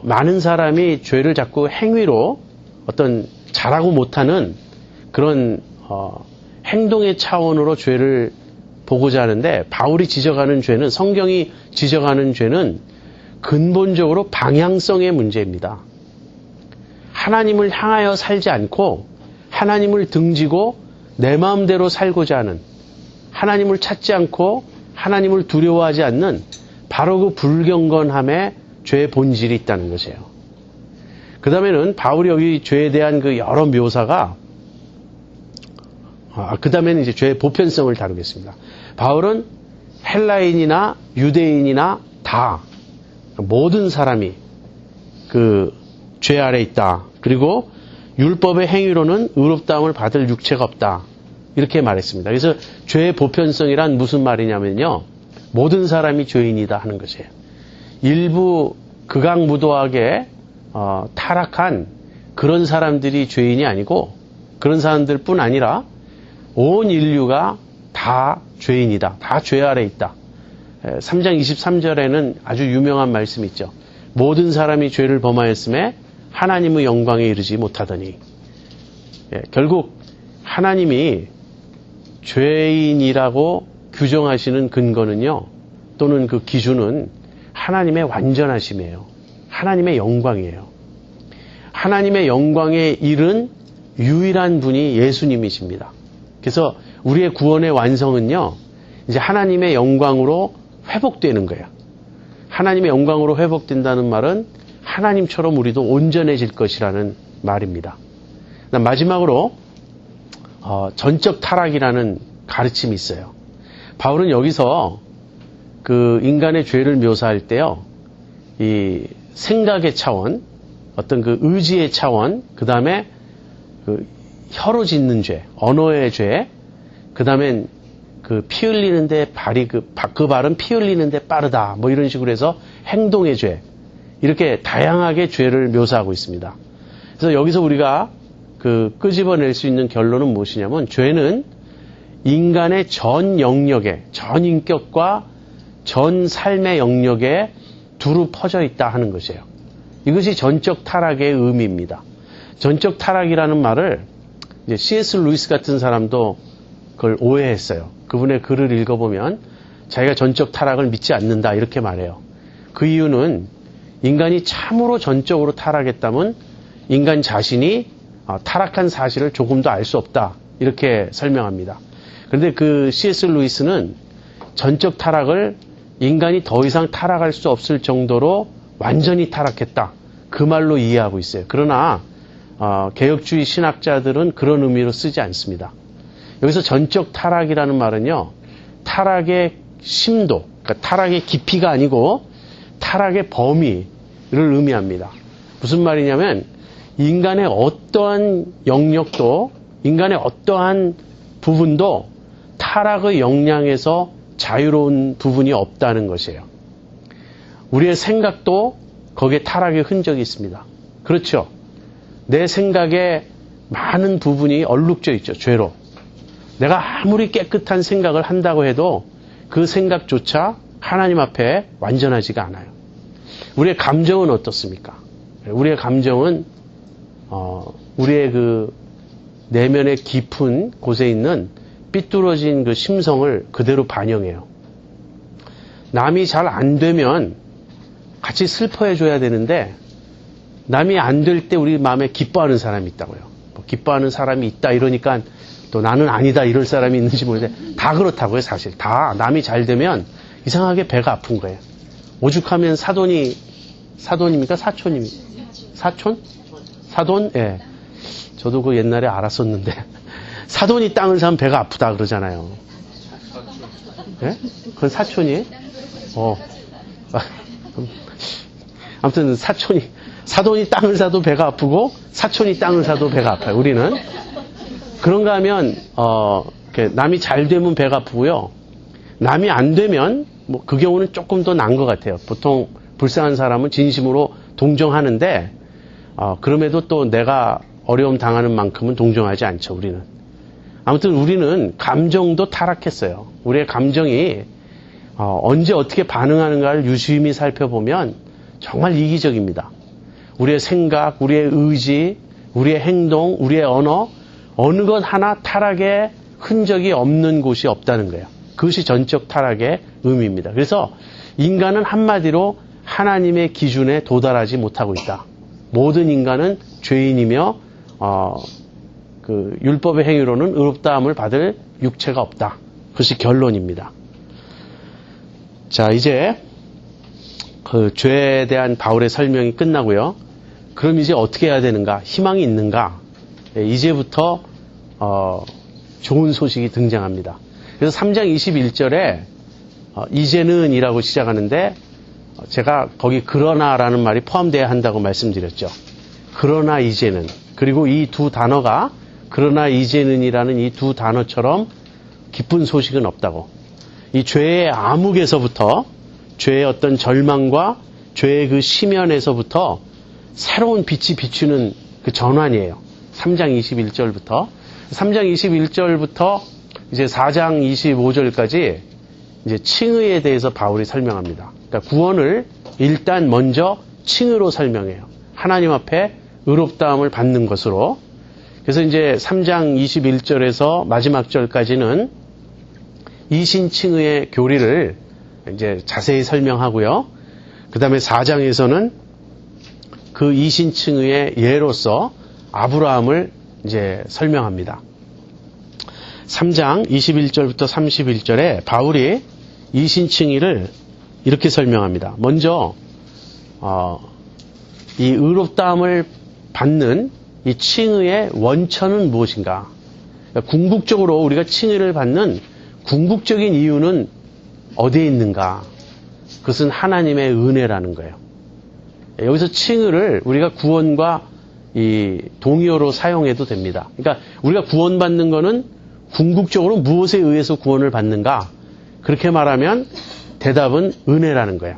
많은 사람이 죄를 자꾸 행위로 어떤 잘하고 못하는 그런 행동의 차원으로 죄를 보고자 하는데 바울이 지적하는 죄는 성경이 지적하는 죄는 근본적으로 방향성의 문제입니다. 하나님을 향하여 살지 않고 하나님을 등지고 내 마음대로 살고자 하는 하나님을 찾지 않고 하나님을 두려워하지 않는 바로 그 불경건함에 죄의 본질이 있다는 것이에요. 그 다음에는 바울이 여기 죄에 대한 그 여러 묘사가 그 다음에는 이제 죄의 보편성을 다루겠습니다. 바울은 헬라인이나 유대인이나 다 모든 사람이 그 죄 아래 있다. 그리고 율법의 행위로는 의롭다함을 받을 육체가 없다. 이렇게 말했습니다. 그래서 죄의 보편성이란 무슨 말이냐면요. 모든 사람이 죄인이다 하는 것이에요. 일부 극악무도하게 타락한 그런 사람들이 죄인이 아니고 그런 사람들뿐 아니라 온 인류가 다 죄인이다. 다 죄 아래 있다. 3장 23절에는 아주 유명한 말씀이 있죠. 모든 사람이 죄를 범하였음에 하나님의 영광에 이르지 못하더니. 결국 하나님이 죄인이라고 규정하시는 근거는요. 또는 그 기준은 하나님의 완전하심이에요. 하나님의 영광이에요. 하나님의 영광에 이른 유일한 분이 예수님이십니다. 그래서 우리의 구원의 완성은요. 이제 하나님의 영광으로 회복되는 거예요. 하나님의 영광으로 회복된다는 말은 하나님처럼 우리도 온전해질 것이라는 말입니다. 마지막으로 전적 타락이라는 가르침이 있어요. 바울은 여기서 그 인간의 죄를 묘사할 때요. 이 생각의 차원, 어떤 그 의지의 차원, 그 다음에 그 혀로 짓는 죄, 언어의 죄, 그 다음엔 그 피 흘리는데 발이 그 발은 피 흘리는데 빠르다. 뭐 이런 식으로 해서 행동의 죄. 이렇게 다양하게 죄를 묘사하고 있습니다. 그래서 여기서 우리가 그 끄집어낼 수 있는 결론은 무엇이냐면 죄는 인간의 전 영역에, 전 인격과 전 삶의 영역에 두루 퍼져 있다 하는 것이에요. 이것이 전적 타락의 의미입니다. 전적 타락이라는 말을 이제 C.S. 루이스 같은 사람도 그걸 오해했어요. 그분의 글을 읽어보면 자기가 전적 타락을 믿지 않는다 이렇게 말해요. 그 이유는 인간이 참으로 전적으로 타락했다면 인간 자신이 타락한 사실을 조금도 알 수 없다 이렇게 설명합니다. 그런데 그 C.S. 루이스는 전적 타락을 인간이 더 이상 타락할 수 없을 정도로 완전히 타락했다 그 말로 이해하고 있어요. 그러나 개혁주의 신학자들은 그런 의미로 쓰지 않습니다. 여기서 전적 타락이라는 말은요. 타락의 심도, 그러니까 타락의 깊이가 아니고 타락의 범위를 의미합니다. 무슨 말이냐면 인간의 어떠한 영역도 인간의 어떠한 부분도 타락의 영향에서 자유로운 부분이 없다는 것이에요. 우리의 생각도 거기에 타락의 흔적이 있습니다. 그렇죠? 내 생각에 많은 부분이 얼룩져 있죠. 죄로. 내가 아무리 깨끗한 생각을 한다고 해도 그 생각조차 하나님 앞에 완전하지가 않아요. 우리의 감정은 어떻습니까? 우리의 감정은 우리의 그 내면의 깊은 곳에 있는 삐뚤어진 그 심성을 그대로 반영해요. 남이 잘 안 되면 같이 슬퍼해 줘야 되는데 남이 안 될 때 우리 마음에 기뻐하는 사람이 있다고요. 기뻐하는 사람이 있다 이러니까 또 나는 아니다 이럴 사람이 있는지 모르는데 다 그렇다고요. 사실 다 남이 잘 되면 이상하게 배가 아픈 거예요. 오죽하면 사돈입니까? 사촌입니까? 사촌? 사돈? 예. 저도 그 옛날에 알았었는데 사돈이 땅을 사면 배가 아프다 그러잖아요. 예? 그건 사촌이에요? 아무튼 사돈이 땅을 사도 배가 아프고 사촌이 땅을 사도 배가 아파요. 우리는 그런가 하면 남이 잘 되면 배가 아프고요. 남이 안 되면 뭐 그 경우는 조금 더 나은 것 같아요. 보통 불쌍한 사람은 진심으로 동정하는데 그럼에도 또 내가 어려움 당하는 만큼은 동정하지 않죠. 우리는. 아무튼 우리는 감정도 타락했어요. 우리의 감정이 언제 어떻게 반응하는가를 유심히 살펴보면 정말 이기적입니다. 우리의 생각, 우리의 의지, 우리의 행동, 우리의 언어, 어느 것 하나 타락의 흔적이 없는 곳이 없다는 거예요. 그것이 전적 타락의 의미입니다. 그래서 인간은 한마디로 하나님의 기준에 도달하지 못하고 있다. 모든 인간은 죄인이며 그 율법의 행위로는 의롭다함을 받을 육체가 없다. 그것이 결론입니다. 자, 이제 그 죄에 대한 바울의 설명이 끝나고요. 그럼 이제 어떻게 해야 되는가? 희망이 있는가? 이제부터 좋은 소식이 등장합니다. 그래서 3장 21절에 이제는 이라고 시작하는데 제가 거기 그러나라는 말이 포함되어야 한다고 말씀드렸죠. 그러나 이제는. 그리고 이 두 단어가 그러나 이제는이라는 이 두 단어처럼 기쁜 소식은 없다고. 이 죄의 암흑에서부터 죄의 어떤 절망과 죄의 그 심연에서부터 새로운 빛이 비추는 그 전환이에요. 3장 21절부터. 3장 21절부터 이제 4장 25절까지 이제 칭의에 대해서 바울이 설명합니다. 그러니까 구원을 일단 먼저 칭의로 설명해요. 하나님 앞에 의롭다함을 받는 것으로. 그래서 이제 3장 21절에서 마지막 절까지는 이신칭의의 교리를 이제 자세히 설명하고요. 그 다음에 4장에서는 그 이신칭의의 예로서 아브라함을 이제 설명합니다. 3장 21절부터 31절에 바울이 이신칭의를 이렇게 설명합니다. 먼저 이 의롭다함을 받는 이 칭의의 원천은 무엇인가? 그러니까 궁극적으로 우리가 칭의를 받는 궁극적인 이유는 어디에 있는가? 그것은 하나님의 은혜라는 거예요. 여기서 칭의를 우리가 구원과 이 동의어로 사용해도 됩니다. 그러니까 우리가 구원받는 거는 궁극적으로 무엇에 의해서 구원을 받는가? 그렇게 말하면 대답은 은혜라는 거예요.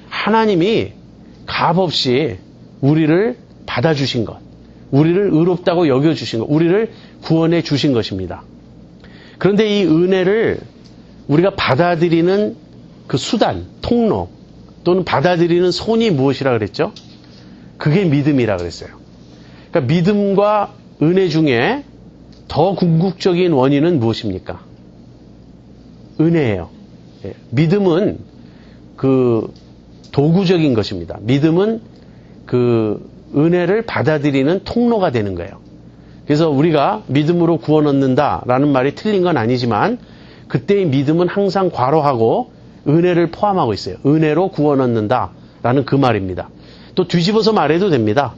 하나님이 값없이 우리를 받아주신 것, 우리를 의롭다고 여겨주신 것, 우리를 구원해 주신 것입니다. 그런데 이 은혜를 우리가 받아들이는 그 수단, 통로 또는 받아들이는 손이 무엇이라 그랬죠? 그게 믿음이라 그랬어요. 그러니까 믿음과 은혜 중에 더 궁극적인 원인은 무엇입니까? 은혜예요. 믿음은 그 도구적인 것입니다. 믿음은 그 은혜를 받아들이는 통로가 되는 거예요. 그래서 우리가 믿음으로 구원 얻는다라는 말이 틀린 건 아니지만 그때의 믿음은 항상 괄호하고 은혜를 포함하고 있어요. 은혜로 구원 얻는다라는 그 말입니다. 또 뒤집어서 말해도 됩니다.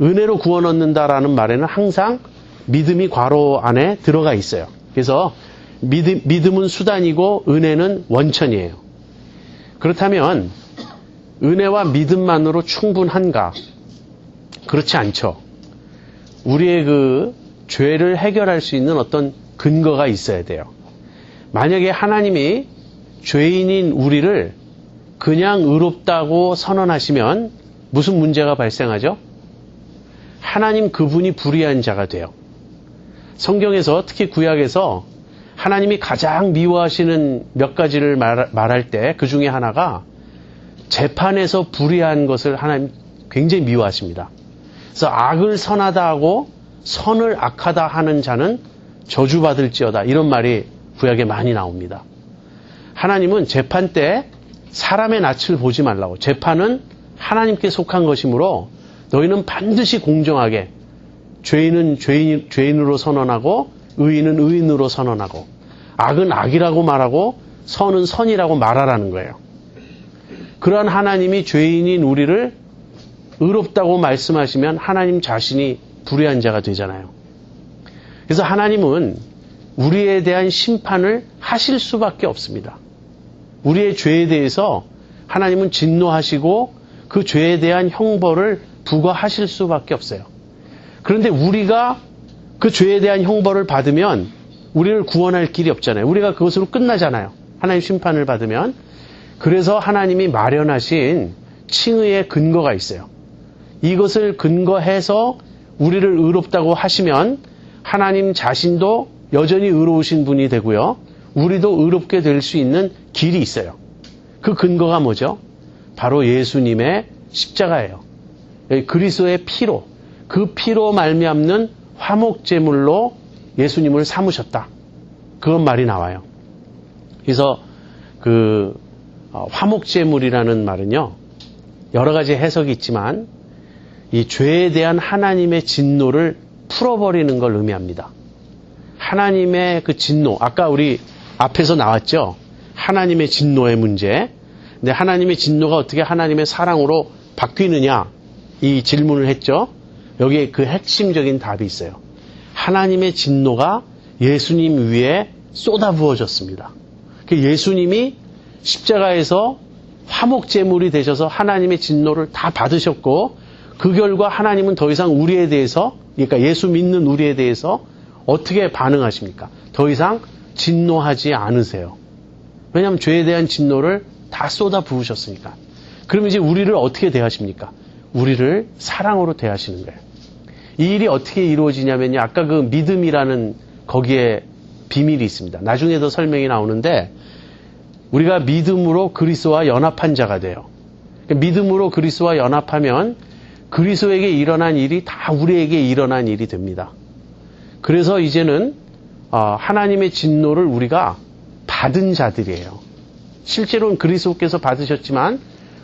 은혜로 구원 얻는다라는 말에는 항상 믿음이 괄호 안에 들어가 있어요. 그래서 믿음은 수단이고 은혜는 원천이에요. 그렇다면 은혜와 믿음만으로 충분한가? 그렇지 않죠. 우리의 그 죄를 해결할 수 있는 어떤 근거가 있어야 돼요. 만약에 하나님이 죄인인 우리를 그냥 의롭다고 선언하시면 무슨 문제가 발생하죠? 하나님 그분이 불의한 자가 돼요. 성경에서 특히 구약에서 하나님이 가장 미워하시는 몇 가지를 말할 때 그 중에 하나가 재판에서 불의한 것을 하나님 굉장히 미워하십니다. 그래서 악을 선하다 하고 선을 악하다 하는 자는 저주받을지어다, 이런 말이 구약에 많이 나옵니다. 하나님은 재판 때 사람의 낯을 보지 말라고, 재판은 하나님께 속한 것이므로 너희는 반드시 공정하게 죄인은 죄인으로 선언하고 의인은 의인으로 선언하고 악은 악이라고 말하고 선은 선이라고 말하라는 거예요. 그러한 하나님이 죄인인 우리를 의롭다고 말씀하시면 하나님 자신이 불의한 자가 되잖아요. 그래서 하나님은 우리에 대한 심판을 하실 수밖에 없습니다. 우리의 죄에 대해서 하나님은 진노하시고 그 죄에 대한 형벌을 부과하실 수밖에 없어요. 그런데 우리가 그 죄에 대한 형벌을 받으면 우리를 구원할 길이 없잖아요. 우리가 그것으로 끝나잖아요. 하나님 심판을 받으면. 그래서 하나님이 마련하신 칭의의 근거가 있어요. 이것을 근거해서 우리를 의롭다고 하시면 하나님 자신도 여전히 의로우신 분이 되고요. 우리도 의롭게 될 수 있는 길이 있어요. 그 근거가 뭐죠? 바로 예수님의 십자가예요. 그리스도의 피로, 그 피로 말미암는 화목제물로 예수님을 삼으셨다. 그런 말이 나와요. 그래서 화목제물이라는 말은요, 여러 가지 해석이 있지만 이 죄에 대한 하나님의 진노를 풀어버리는 걸 의미합니다. 하나님의 그 진노, 아까 우리 앞에서 나왔죠? 하나님의 진노의 문제. 근데 하나님의 진노가 어떻게 하나님의 사랑으로 바뀌느냐, 이 질문을 했죠? 여기에 그 핵심적인 답이 있어요. 하나님의 진노가 예수님 위에 쏟아부어졌습니다. 예수님이 십자가에서 화목제물이 되셔서 하나님의 진노를 다 받으셨고, 그 결과 하나님은 더 이상 우리에 대해서, 그러니까 예수 믿는 우리에 대해서 어떻게 반응하십니까? 더 이상 진노하지 않으세요. 왜냐하면 죄에 대한 진노를 다 쏟아 부으셨으니까. 그럼 이제 우리를 어떻게 대하십니까? 우리를 사랑으로 대하시는 거예요. 이 일이 어떻게 이루어지냐면요, 아까 그 믿음이라는 거기에 비밀이 있습니다. 나중에 더 설명이 나오는데, 우리가 믿음으로 그리스도와 연합한 자가 돼요. 믿음으로 그리스도와 연합하면 그리스도에게 일어난 일이 다 우리에게 일어난 일이 됩니다. 그래서 이제는 하나님의 진노를 우리가 받은 자들이에요. 실제로는 그리스도께서 받으셨지만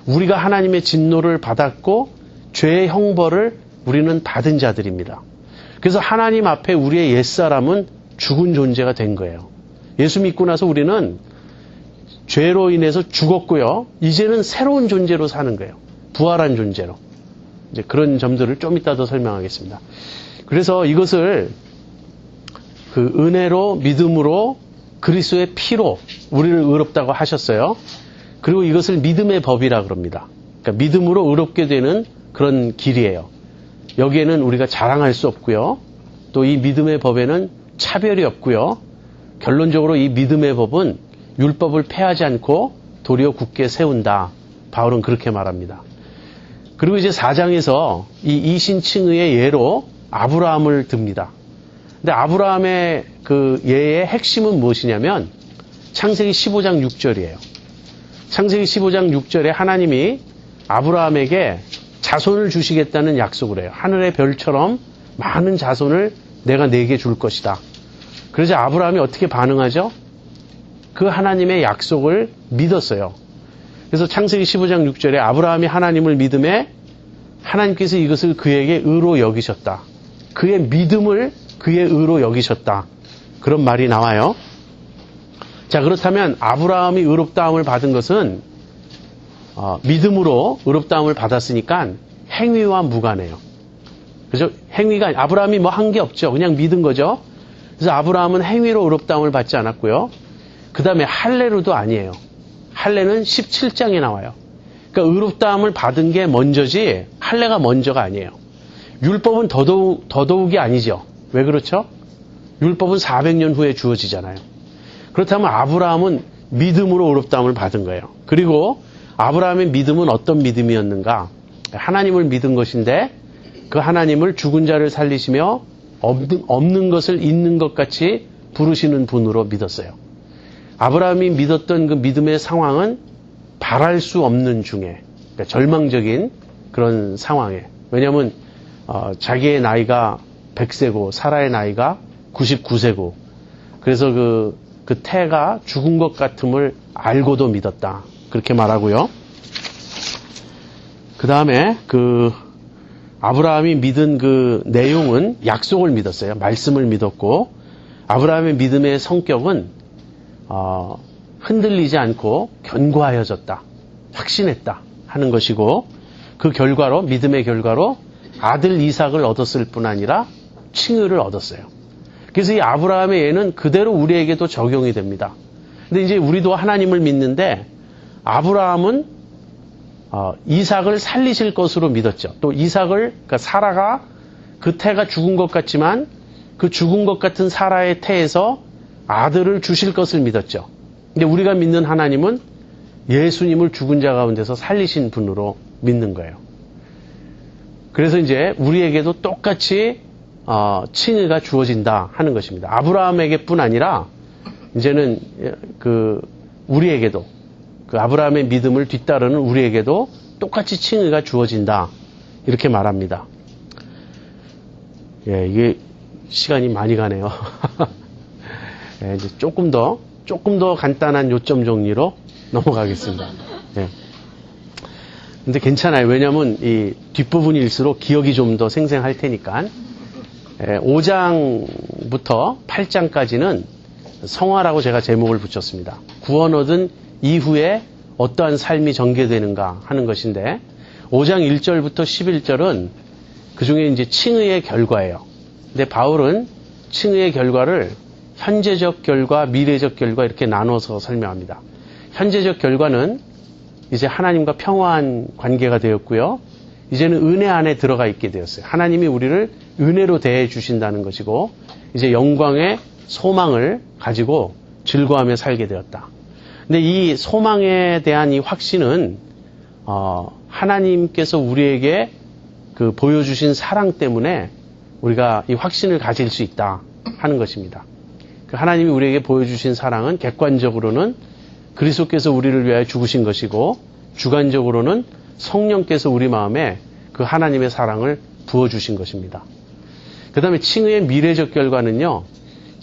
우리가 하나님의 진노를 받았고 죄의 형벌을 우리는 받은 자들입니다. 그래서 하나님 앞에 우리의 옛사람은 죽은 존재가 된 거예요. 예수 믿고 나서 우리는 죄로 인해서 죽었고요. 이제는 새로운 존재로 사는 거예요. 부활한 존재로. 이제 그런 점들을 좀 이따 더 설명하겠습니다. 그래서 이것을 그 은혜로, 믿음으로, 그리스도의 피로 우리를 의롭다고 하셨어요. 그리고 이것을 믿음의 법이라 그럽니다. 그러니까 믿음으로 의롭게 되는 그런 길이에요. 여기에는 우리가 자랑할 수 없고요. 또 이 믿음의 법에는 차별이 없고요. 결론적으로 이 믿음의 법은 율법을 폐하지 않고 도리어 굳게 세운다. 바울은 그렇게 말합니다. 그리고 이제 4장에서 이 이신칭의의 예로 아브라함을 듭니다. 근데 아브라함의 그 예의 핵심은 무엇이냐면 창세기 15장 6절이에요. 창세기 15장 6절에 하나님이 아브라함에게 자손을 주시겠다는 약속을 해요. 하늘의 별처럼 많은 자손을 내가 네게 줄 것이다. 그래서 아브라함이 어떻게 반응하죠? 그 하나님의 약속을 믿었어요. 그래서 창세기 15장 6절에 아브라함이 하나님을 믿음에 하나님께서 이것을 그에게 의로 여기셨다. 그의 믿음을 그의 의로 여기셨다. 그런 말이 나와요. 자, 그렇다면 아브라함이 의롭다함을 받은 것은 믿음으로 의롭다함을 받았으니까 행위와 무관해요. 그죠? 행위가 아브라함이 뭐 한 게 없죠. 그냥 믿은 거죠. 그래서 아브라함은 행위로 의롭다함을 받지 않았고요. 그 다음에 할례로도 아니에요. 할례는 17장에 나와요. 그러니까 의롭다함을 받은 게 먼저지 할례가 먼저가 아니에요. 율법은 더더욱이 아니죠. 왜 그렇죠? 율법은 400년 후에 주어지잖아요. 그렇다면 아브라함은 믿음으로 의롭다함을 받은 거예요. 그리고 아브라함의 믿음은 어떤 믿음이었는가? 하나님을 믿은 것인데 그 하나님을 죽은 자를 살리시며 없는 것을 있는 것 같이 부르시는 분으로 믿었어요. 아브라함이 믿었던 그 믿음의 상황은 바랄 수 없는 중에, 그러니까 절망적인 그런 상황에, 왜냐하면 자기의 나이가 100세고 사라의 나이가 99세고 그래서 그 태가 죽은 것 같음을 알고도 믿었다. 그렇게 말하고요. 그 다음에 아브라함이 믿은 그 내용은 약속을 믿었어요. 말씀을 믿었고, 아브라함의 믿음의 성격은 흔들리지 않고 견고하여졌다, 확신했다 하는 것이고, 그 결과로, 믿음의 결과로 아들 이삭을 얻었을 뿐 아니라 칭의를 얻었어요. 그래서 이 아브라함의 예는 그대로 우리에게도 적용이 됩니다. 근데 이제 우리도 하나님을 믿는데 아브라함은 이삭을 살리실 것으로 믿었죠. 또 이삭을, 그러니까 사라가 그 태가 죽은 것 같지만 그 죽은 것 같은 사라의 태에서 아들을 주실 것을 믿었죠. 근데 우리가 믿는 하나님은 예수님을 죽은 자 가운데서 살리신 분으로 믿는 거예요. 그래서 이제 우리에게도 똑같이 칭의가 주어진다 하는 것입니다. 아브라함에게뿐 아니라 이제는 우리에게도, 그 아브라함의 믿음을 뒤따르는 우리에게도 똑같이 칭의가 주어진다, 이렇게 말합니다. 예, 이게 시간이 많이 가네요. 예, 이제 조금 더 간단한 요점 정리로 넘어가겠습니다. 예. 근데 괜찮아요. 왜냐하면 이 뒷부분일수록 기억이 좀 더 생생할 테니까. 5장부터 8장까지는 성화라고 제가 제목을 붙였습니다. 구원 얻은 이후에 어떠한 삶이 전개되는가 하는 것인데, 5장 1절부터 11절은 그 중에 이제 칭의의 결과예요. 근데 바울은 칭의의 결과를 현재적 결과, 미래적 결과 이렇게 나눠서 설명합니다. 현재적 결과는 이제 하나님과 평화한 관계가 되었고요. 이제는 은혜 안에 들어가 있게 되었어요. 하나님이 우리를 은혜로 대해 주신다는 것이고, 이제 영광의 소망을 가지고 즐거워하며 살게 되었다. 근데 이 소망에 대한 이 확신은 하나님께서 우리에게 그 보여주신 사랑 때문에 우리가 이 확신을 가질 수 있다 하는 것입니다. 그 하나님이 우리에게 보여주신 사랑은 객관적으로는 그리스도께서 우리를 위하여 죽으신 것이고, 주관적으로는 성령께서 우리 마음에 그 하나님의 사랑을 부어주신 것입니다. 그 다음에 칭의의 미래적 결과는요,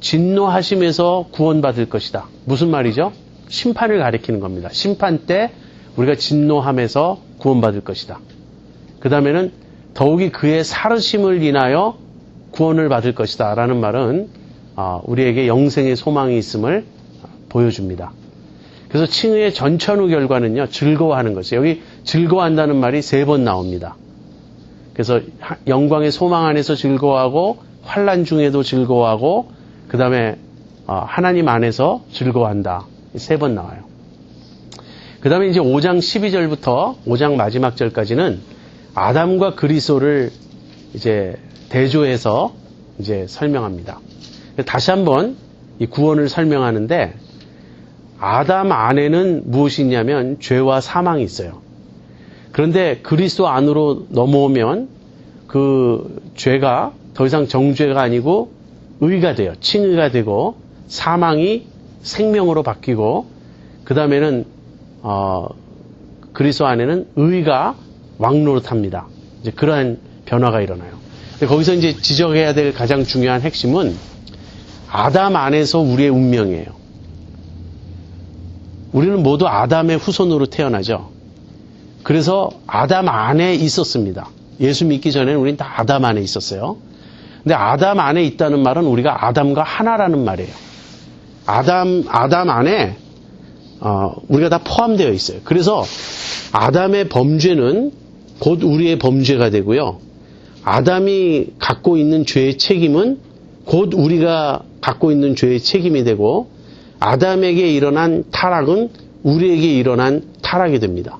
진노하심에서 구원받을 것이다. 무슨 말이죠? 심판을 가리키는 겁니다. 심판 때 우리가 진노함에서 구원받을 것이다. 그 다음에는 더욱이 그의 살으심을 인하여 구원을 받을 것이다 라는 말은 우리에게 영생의 소망이 있음을 보여줍니다. 그래서 칭의의 전천후 결과는요, 즐거워하는 것이에요. 여기 즐거워한다는 말이 3번 나옵니다. 그래서 영광의 소망 안에서 즐거워하고, 환난 중에도 즐거워하고, 그 다음에 하나님 안에서 즐거워한다. 3번 나와요. 그 다음에 이제 5장 12절부터 5장 마지막 절까지는 아담과 그리스도를 이제 대조해서 이제 설명합니다. 다시 한번 이 구원을 설명하는데, 아담 안에는 무엇이 있냐면 죄와 사망이 있어요. 그런데 그리스도 안으로 넘어오면 그 죄가 더 이상 정죄가 아니고 의가 돼요. 칭의가 되고, 사망이 생명으로 바뀌고, 그 다음에는 그리스도 안에는 의가 왕노릇합니다. 이제 그러한 변화가 일어나요. 근데 거기서 이제 지적해야 될 가장 중요한 핵심은 아담 안에서 우리의 운명이에요. 우리는 모두 아담의 후손으로 태어나죠. 그래서 아담 안에 있었습니다. 예수 믿기 전에는 우리는 다 아담 안에 있었어요. 근데 아담 안에 있다는 말은 우리가 아담과 하나라는 말이에요. 아담 안에 우리가 다 포함되어 있어요. 그래서 아담의 범죄는 곧 우리의 범죄가 되고요. 아담이 갖고 있는 죄의 책임은 곧 우리가 갖고 있는 죄의 책임이 되고, 아담에게 일어난 타락은 우리에게 일어난 타락이 됩니다.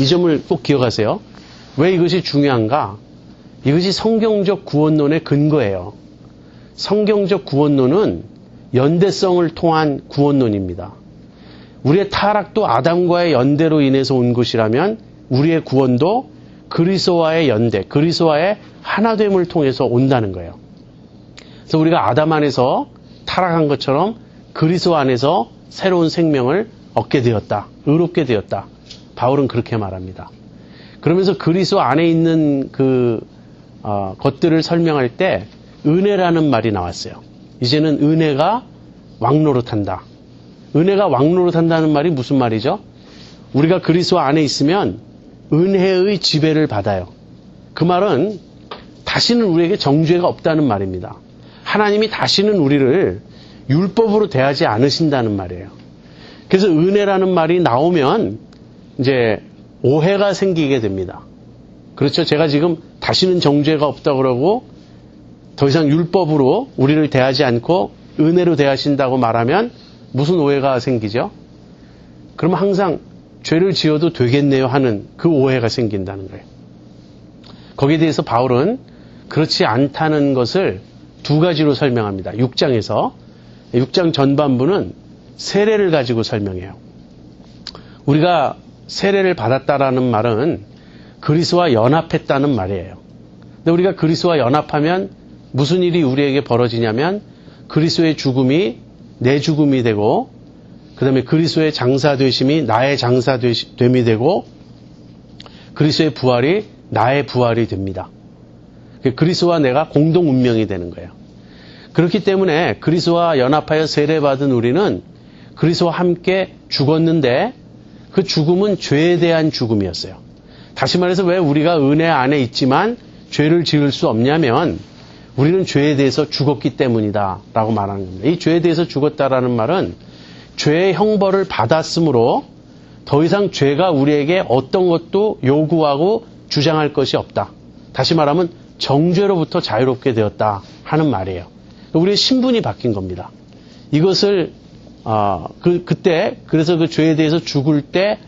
이 점을 꼭 기억하세요. 왜 이것이 중요한가? 이것이 성경적 구원론의 근거예요. 성경적 구원론은 연대성을 통한 구원론입니다. 우리의 타락도 아담과의 연대로 인해서 온 것이라면 우리의 구원도 그리스도와의 연대, 그리스도와의 하나됨을 통해서 온다는 거예요. 그래서 우리가 아담 안에서 타락한 것처럼 그리스도 안에서 새로운 생명을 얻게 되었다. 의롭게 되었다. 바울은 그렇게 말합니다. 그러면서 그리스도 안에 있는 것들을 설명할 때 은혜라는 말이 나왔어요. 이제는 은혜가 왕노릇한다. 은혜가 왕노릇한다는 말이 무슨 말이죠? 우리가 그리스도 안에 있으면 은혜의 지배를 받아요. 그 말은 다시는 우리에게 정죄가 없다는 말입니다. 하나님이 다시는 우리를 율법으로 대하지 않으신다는 말이에요. 그래서 은혜라는 말이 나오면 이제 오해가 생기게 됩니다. 그렇죠? 제가 지금 다시는 정죄가 없다고 그러고 더 이상 율법으로 우리를 대하지 않고 은혜로 대하신다고 말하면 무슨 오해가 생기죠? 그러면 항상 죄를 지어도 되겠네요 하는 그 오해가 생긴다는 거예요. 거기에 대해서 바울은 그렇지 않다는 것을 두 가지로 설명합니다. 6장에서 6장 전반부는 세례를 가지고 설명해요. 우리가 세례를 받았다라는 말은 그리스도와 연합했다는 말이에요. 근데 우리가 그리스도와 연합하면 무슨 일이 우리에게 벌어지냐면 그리스도의 죽음이 내 죽음이 되고 그 다음에 그리스도의 장사되심이 나의 장사됨이 되고 그리스도의 부활이 나의 부활이 됩니다. 그리스도와 내가 공동 운명이 되는 거예요. 그렇기 때문에 그리스도와 연합하여 세례받은 우리는 그리스도와 함께 죽었는데 그 죽음은 죄에 대한 죽음이었어요. 다시 말해서 왜 우리가 은혜 안에 있지만 죄를 지을 수 없냐면 우리는 죄에 대해서 죽었기 때문이다 라고 말하는 겁니다. 이 죄에 대해서 죽었다라는 말은 죄의 형벌을 받았으므로 더 이상 죄가 우리에게 어떤 것도 요구하고 주장할 것이 없다. 다시 말하면 정죄로부터 자유롭게 되었다 하는 말이에요. 우리의 신분이 바뀐 겁니다. 이것을 그래서 그 죄에 대해서 죽을 때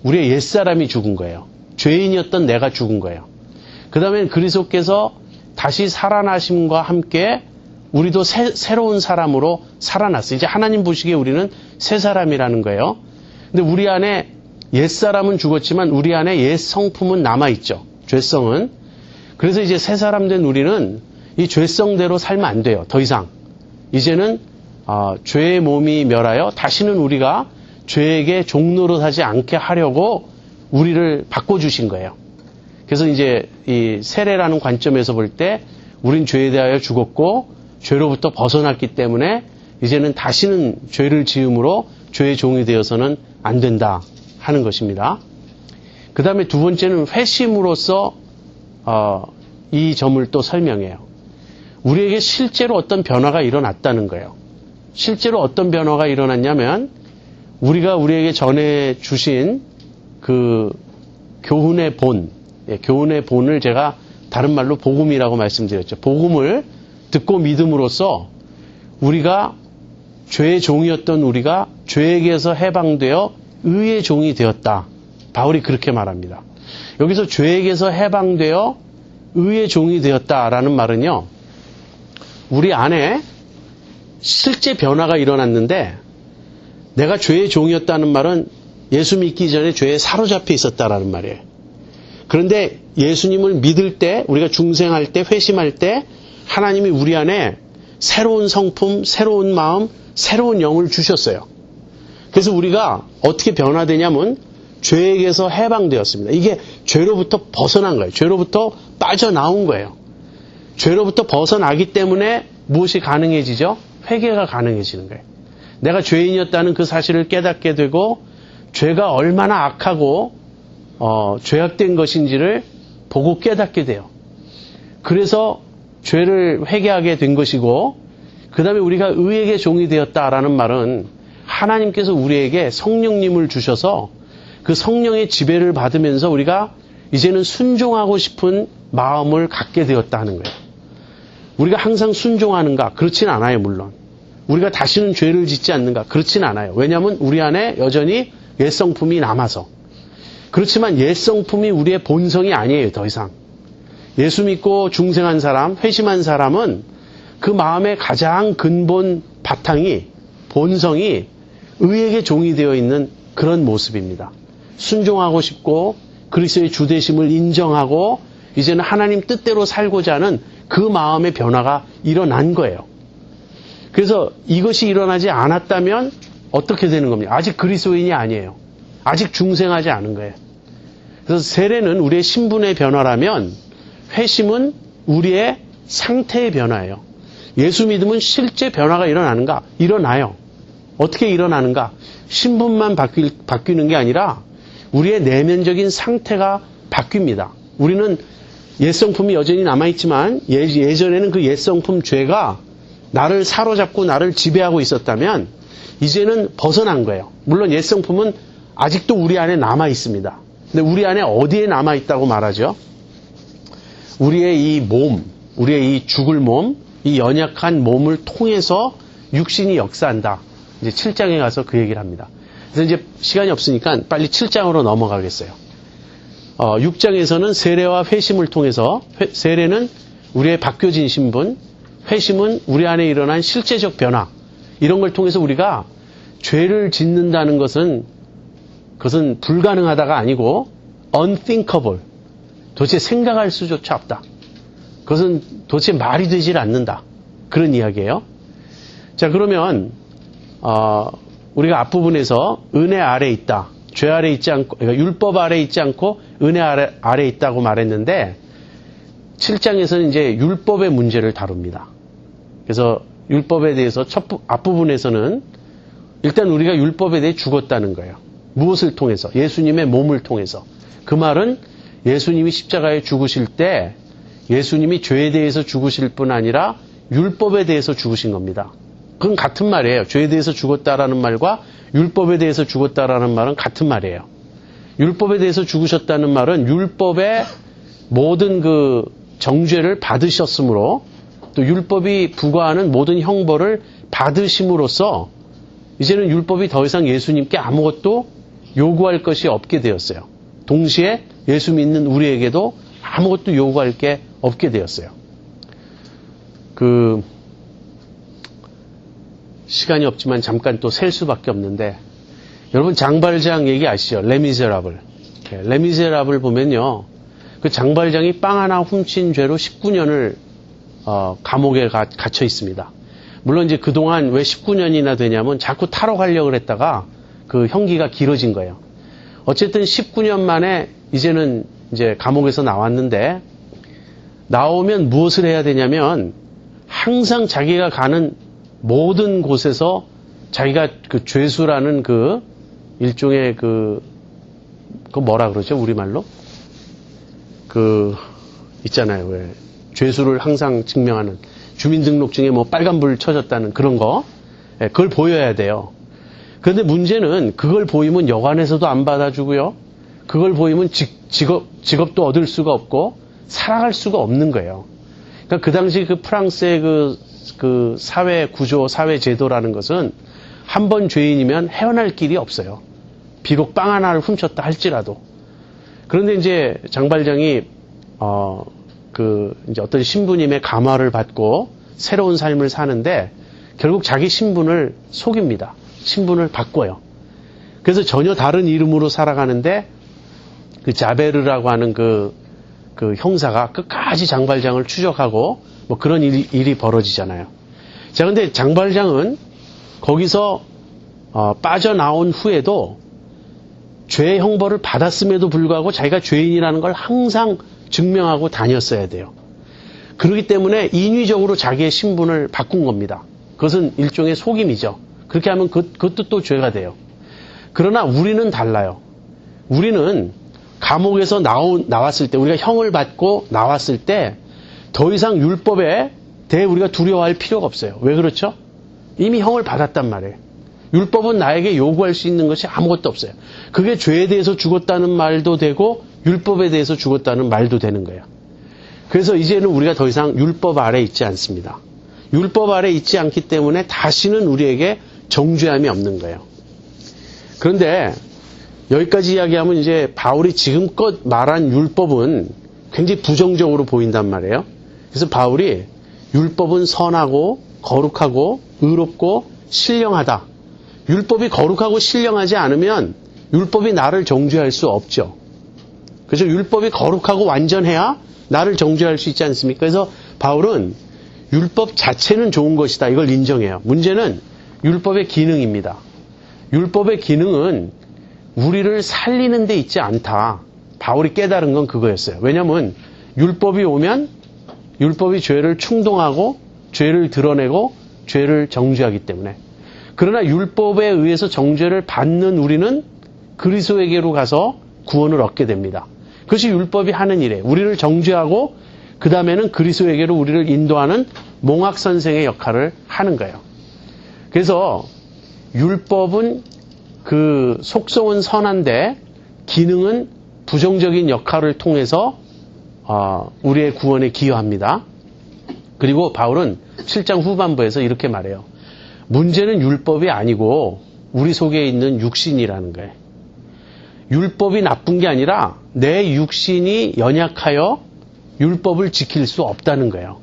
우리의 옛사람이 죽은 거예요. 죄인이었던 내가 죽은 거예요. 그 다음에 그리스도께서 다시 살아나심과 함께 우리도 새로운 사람으로 살아났어요. 이제 하나님 보시기에 우리는 새 사람이라는 거예요. 근데 우리 안에 옛사람은 죽었지만 우리 안에 옛 성품은 남아있죠. 죄성은. 그래서 이제 새 사람 된 우리는 이 죄성대로 살면 안 돼요. 더 이상. 이제는 죄의 몸이 멸하여 다시는 우리가 죄에게 종노릇하지 않게 하려고 우리를 바꿔주신 거예요. 그래서 이제 이 세례라는 관점에서 볼 때 우린 죄에 대하여 죽었고 죄로부터 벗어났기 때문에 이제는 다시는 죄를 지음으로 죄의 종이 되어서는 안 된다 하는 것입니다. 그 다음에 두 번째는 회심으로서 이 점을 또 설명해요. 우리에게 실제로 어떤 변화가 일어났다는 거예요. 실제로 어떤 변화가 일어났냐면 우리가 우리에게 전해 주신 그 교훈의 본을 제가 다른 말로 복음이라고 말씀드렸죠. 복음을 듣고 믿음으로써 우리가 죄의 종이었던 우리가 죄에게서 해방되어 의의 종이 되었다. 바울이 그렇게 말합니다. 여기서 죄에게서 해방되어 의의 종이 되었다라는 말은요. 우리 안에 실제 변화가 일어났는데 내가 죄의 종이었다는 말은 예수 믿기 전에 죄에 사로잡혀 있었다라는 말이에요. 그런데 예수님을 믿을 때 우리가 중생할 때 회심할 때 하나님이 우리 안에 새로운 성품, 새로운 마음, 새로운 영을 주셨어요. 그래서 우리가 어떻게 변화되냐면 죄에게서 해방되었습니다. 이게 죄로부터 벗어난 거예요. 죄로부터 빠져나온 거예요. 죄로부터 벗어나기 때문에 무엇이 가능해지죠? 회개가 가능해지는 거예요. 내가 죄인이었다는 그 사실을 깨닫게 되고 죄가 얼마나 악하고 죄악된 것인지를 보고 깨닫게 돼요. 그래서 죄를 회개하게 된 것이고 그 다음에 우리가 의에게 종이 되었다라는 말은 하나님께서 우리에게 성령님을 주셔서 그 성령의 지배를 받으면서 우리가 이제는 순종하고 싶은 마음을 갖게 되었다 하는 거예요. 우리가 항상 순종하는가? 그렇진 않아요, 물론. 우리가 다시는 죄를 짓지 않는가? 그렇진 않아요. 왜냐하면 우리 안에 여전히 옛성품이 남아서. 그렇지만 옛성품이 우리의 본성이 아니에요, 더 이상. 예수 믿고 중생한 사람, 회심한 사람은 그 마음의 가장 근본 바탕이, 본성이 의에게 종이 되어 있는 그런 모습입니다. 순종하고 싶고 그리스도의 주되심을 인정하고 이제는 하나님 뜻대로 살고자 하는 그 마음의 변화가 일어난 거예요. 그래서 이것이 일어나지 않았다면 어떻게 되는 겁니까? 아직 그리스도인이 아니에요. 아직 중생하지 않은 거예요. 그래서 세례는 우리의 신분의 변화라면 회심은 우리의 상태의 변화예요. 예수 믿음은 실제 변화가 일어나는가? 일어나요. 어떻게 일어나는가? 신분만 바뀌는 게 아니라 우리의 내면적인 상태가 바뀝니다. 우리는 옛성품이 여전히 남아있지만 예전에는 그 옛성품 죄가 나를 사로잡고 나를 지배하고 있었다면 이제는 벗어난 거예요. 물론 옛성품은 아직도 우리 안에 남아있습니다. 근데 우리 안에 어디에 남아있다고 말하죠? 우리의 이 몸, 우리의 이 죽을 몸, 이 연약한 몸을 통해서 육신이 역사한다. 이제 7장에 가서 그 얘기를 합니다. 그래서 이제 시간이 없으니까 빨리 7장으로 넘어가겠어요. 6장에서는 세례와 회심을 통해서, 세례는 우리의 바뀌어진 신분, 회심은 우리 안에 일어난 실제적 변화, 이런 걸 통해서 우리가 죄를 짓는다는 그것은 불가능하다가 아니고 unthinkable, 도대체 생각할 수조차 없다. 그것은 도대체 말이 되질 않는다. 그런 이야기예요. 자, 그러면 우리가 앞부분에서 은혜 아래 있다. 죄 아래 있지 않고, 그러니까 율법 아래 있지 않고 은혜 아래 있다고 말했는데 7장에서는 이제 율법의 문제를 다룹니다. 그래서 율법에 대해서 앞부분에서는 일단 우리가 율법에 대해 죽었다는 거예요. 무엇을 통해서? 예수님의 몸을 통해서. 그 말은 예수님이 십자가에 죽으실 때 예수님이 죄에 대해서 죽으실 뿐 아니라 율법에 대해서 죽으신 겁니다. 그건 같은 말이에요. 죄에 대해서 죽었다라는 말과 율법에 대해서 죽었다라는 말은 같은 말이에요. 율법에 대해서 죽으셨다는 말은 율법의 모든 그 정죄를 받으셨으므로 또 율법이 부과하는 모든 형벌을 받으심으로써 이제는 율법이 더 이상 예수님께 아무것도 요구할 것이 없게 되었어요. 동시에 예수 믿는 우리에게도 아무것도 요구할 게 없게 되었어요. 시간이 없지만 잠깐 또 셀 수밖에 없는데, 여러분 장발장 얘기 아시죠? 레미제라블. 레미제라블 보면요, 그 장발장이 빵 하나 훔친 죄로 19년을 감옥에 갇혀 있습니다. 물론 이제 그동안 왜 19년이나 되냐면 자꾸 타러 가려고 했다가 그 형기가 길어진 거예요. 어쨌든 19년 만에 이제는 이제 감옥에서 나왔는데, 나오면 무엇을 해야 되냐면 항상 자기가 가는 모든 곳에서 자기가 그 죄수라는 그 일종의 그 뭐라 그러죠? 우리말로? 있잖아요. 왜 죄수를 항상 증명하는 주민등록증에 뭐 빨간불 쳐졌다는 그런 거. 그걸 보여야 돼요. 그런데 문제는 그걸 보이면 여관에서도 안 받아주고요. 그걸 보이면 직업도 얻을 수가 없고 살아갈 수가 없는 거예요. 그러니까 그 당시 그 프랑스의 그 사회 구조, 사회 제도라는 것은 한 번 죄인이면 헤어날 길이 없어요. 비록 빵 하나를 훔쳤다 할지라도. 그런데 이제 장발장이 이제 어떤 신부님의 감화를 받고 새로운 삶을 사는데 결국 자기 신분을 속입니다. 신분을 바꿔요. 그래서 전혀 다른 이름으로 살아가는데 그 자베르라고 하는 그 형사가 끝까지 장발장을 추적하고 뭐 그런 일이 벌어지잖아요. 자, 근데 장발장은 거기서 빠져나온 후에도 죄의 형벌을 받았음에도 불구하고 자기가 죄인이라는 걸 항상 증명하고 다녔어야 돼요. 그렇기 때문에 인위적으로 자기의 신분을 바꾼 겁니다. 그것은 일종의 속임이죠. 그렇게 하면 그것도 또 죄가 돼요. 그러나 우리는 달라요. 우리는 감옥에서 나왔을 때, 우리가 형을 받고 나왔을 때 더 이상 율법에 대해 우리가 두려워할 필요가 없어요. 왜 그렇죠? 이미 형을 받았단 말이에요. 율법은 나에게 요구할 수 있는 것이 아무것도 없어요. 그게 죄에 대해서 죽었다는 말도 되고 율법에 대해서 죽었다는 말도 되는 거예요. 그래서 이제는 우리가 더 이상 율법 아래 있지 않습니다. 율법 아래 있지 않기 때문에 다시는 우리에게 정죄함이 없는 거예요. 그런데 여기까지 이야기하면 이제 바울이 지금껏 말한 율법은 굉장히 부정적으로 보인단 말이에요. 그래서 바울이 율법은 선하고 거룩하고 의롭고 신령하다. 율법이 거룩하고 신령하지 않으면 율법이 나를 정죄할 수 없죠. 그래서 율법이 거룩하고 완전해야 나를 정죄할 수 있지 않습니까? 그래서 바울은 율법 자체는 좋은 것이다. 이걸 인정해요. 문제는 율법의 기능입니다. 율법의 기능은 우리를 살리는 데 있지 않다. 바울이 깨달은 건 그거였어요. 왜냐하면 율법이 오면 율법이 죄를 충동하고 죄를 드러내고 죄를 정죄하기 때문에. 그러나 율법에 의해서 정죄를 받는 우리는 그리스도에게로 가서 구원을 얻게 됩니다. 그것이 율법이 하는 일이에요. 우리를 정죄하고 그 다음에는 그리스도에게로 우리를 인도하는 몽학 선생의 역할을 하는 거예요. 그래서 율법은 그 속성은 선한데 기능은 부정적인 역할을 통해서 우리의 구원에 기여합니다. 그리고 바울은 7장 후반부에서 이렇게 말해요. 문제는 율법이 아니고 우리 속에 있는 육신이라는 거예요. 율법이 나쁜 게 아니라 내 육신이 연약하여 율법을 지킬 수 없다는 거예요.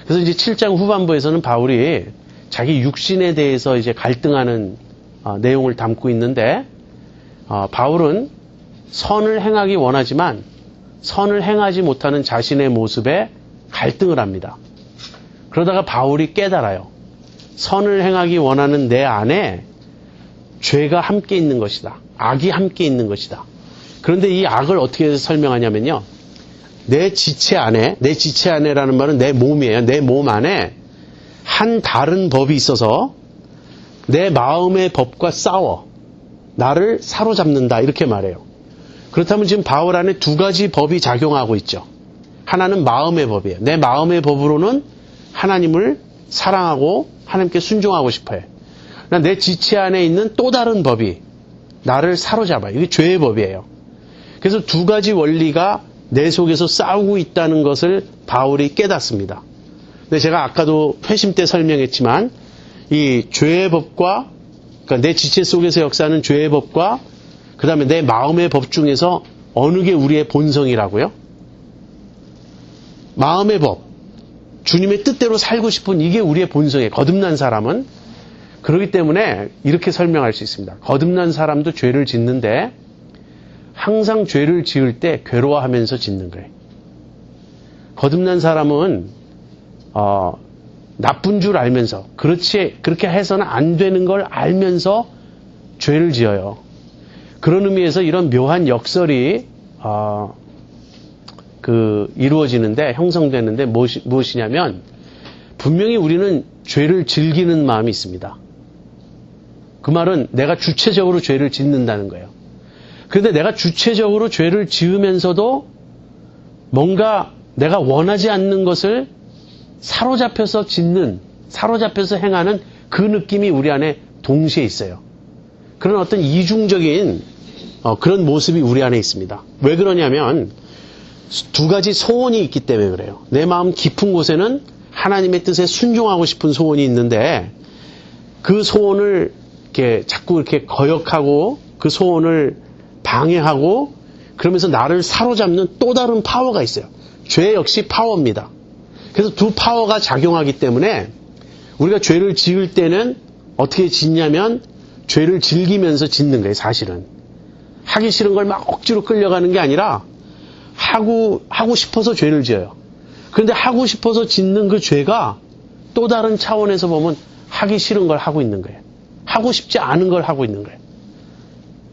그래서 이제 7장 후반부에서는 바울이 자기 육신에 대해서 이제 갈등하는 내용을 담고 있는데 바울은 선을 행하기 원하지만 선을 행하지 못하는 자신의 모습에 갈등을 합니다. 그러다가 바울이 깨달아요. 선을 행하기 원하는 내 안에 죄가 함께 있는 것이다. 악이 함께 있는 것이다. 그런데 이 악을 어떻게 설명하냐면요. 내 지체 안에라는 말은 내 몸이에요. 내 몸 안에 한 다른 법이 있어서 내 마음의 법과 싸워 나를 사로잡는다. 이렇게 말해요. 그렇다면 지금 바울 안에 두 가지 법이 작용하고 있죠. 하나는 마음의 법이에요. 내 마음의 법으로는 하나님을 사랑하고 하나님께 순종하고 싶어요. 그러나 내 지체 안에 있는 또 다른 법이 나를 사로잡아요. 이게 죄의 법이에요. 그래서 두 가지 원리가 내 속에서 싸우고 있다는 것을 바울이 깨닫습니다. 근데 제가 아까도 회심 때 설명했지만 이 죄의 법과 그러니까 내 지체 속에서 역사하는 죄의 법과 그 다음에 내 마음의 법 중에서 어느 게 우리의 본성이라고요? 마음의 법. 주님의 뜻대로 살고 싶은 이게 우리의 본성이에요. 거듭난 사람은. 그렇기 때문에 이렇게 설명할 수 있습니다. 거듭난 사람도 죄를 짓는데 항상 죄를 지을 때 괴로워하면서 짓는 거예요. 거듭난 사람은 나쁜 줄 알면서 그렇게 해서는 안 되는 걸 알면서 죄를 지어요. 그런 의미에서 이런 묘한 역설이 이루어지는데 형성되는데 무엇이냐면 분명히 우리는 죄를 즐기는 마음이 있습니다. 그 말은 내가 주체적으로 죄를 짓는다는 거예요. 그런데 내가 주체적으로 죄를 지으면서도 뭔가 내가 원하지 않는 것을 사로잡혀서 행하는 그 느낌이 우리 안에 동시에 있어요. 그런 어떤 이중적인 그런 모습이 우리 안에 있습니다. 왜 그러냐면 두 가지 소원이 있기 때문에 그래요. 내 마음 깊은 곳에는 하나님의 뜻에 순종하고 싶은 소원이 있는데 그 소원을 자꾸 이렇게 거역하고 그 소원을 방해하고 그러면서 나를 사로잡는 또 다른 파워가 있어요. 죄 역시 파워입니다. 그래서 두 파워가 작용하기 때문에 우리가 죄를 지을 때는 어떻게 짓냐면 죄를 즐기면서 짓는 거예요. 사실은 하기 싫은 걸 막 억지로 끌려가는 게 아니라 하고 싶어서 죄를 지어요. 그런데 하고 싶어서 짓는 그 죄가 또 다른 차원에서 보면 하기 싫은 걸 하고 있는 거예요. 하고 싶지 않은 걸 하고 있는 거예요.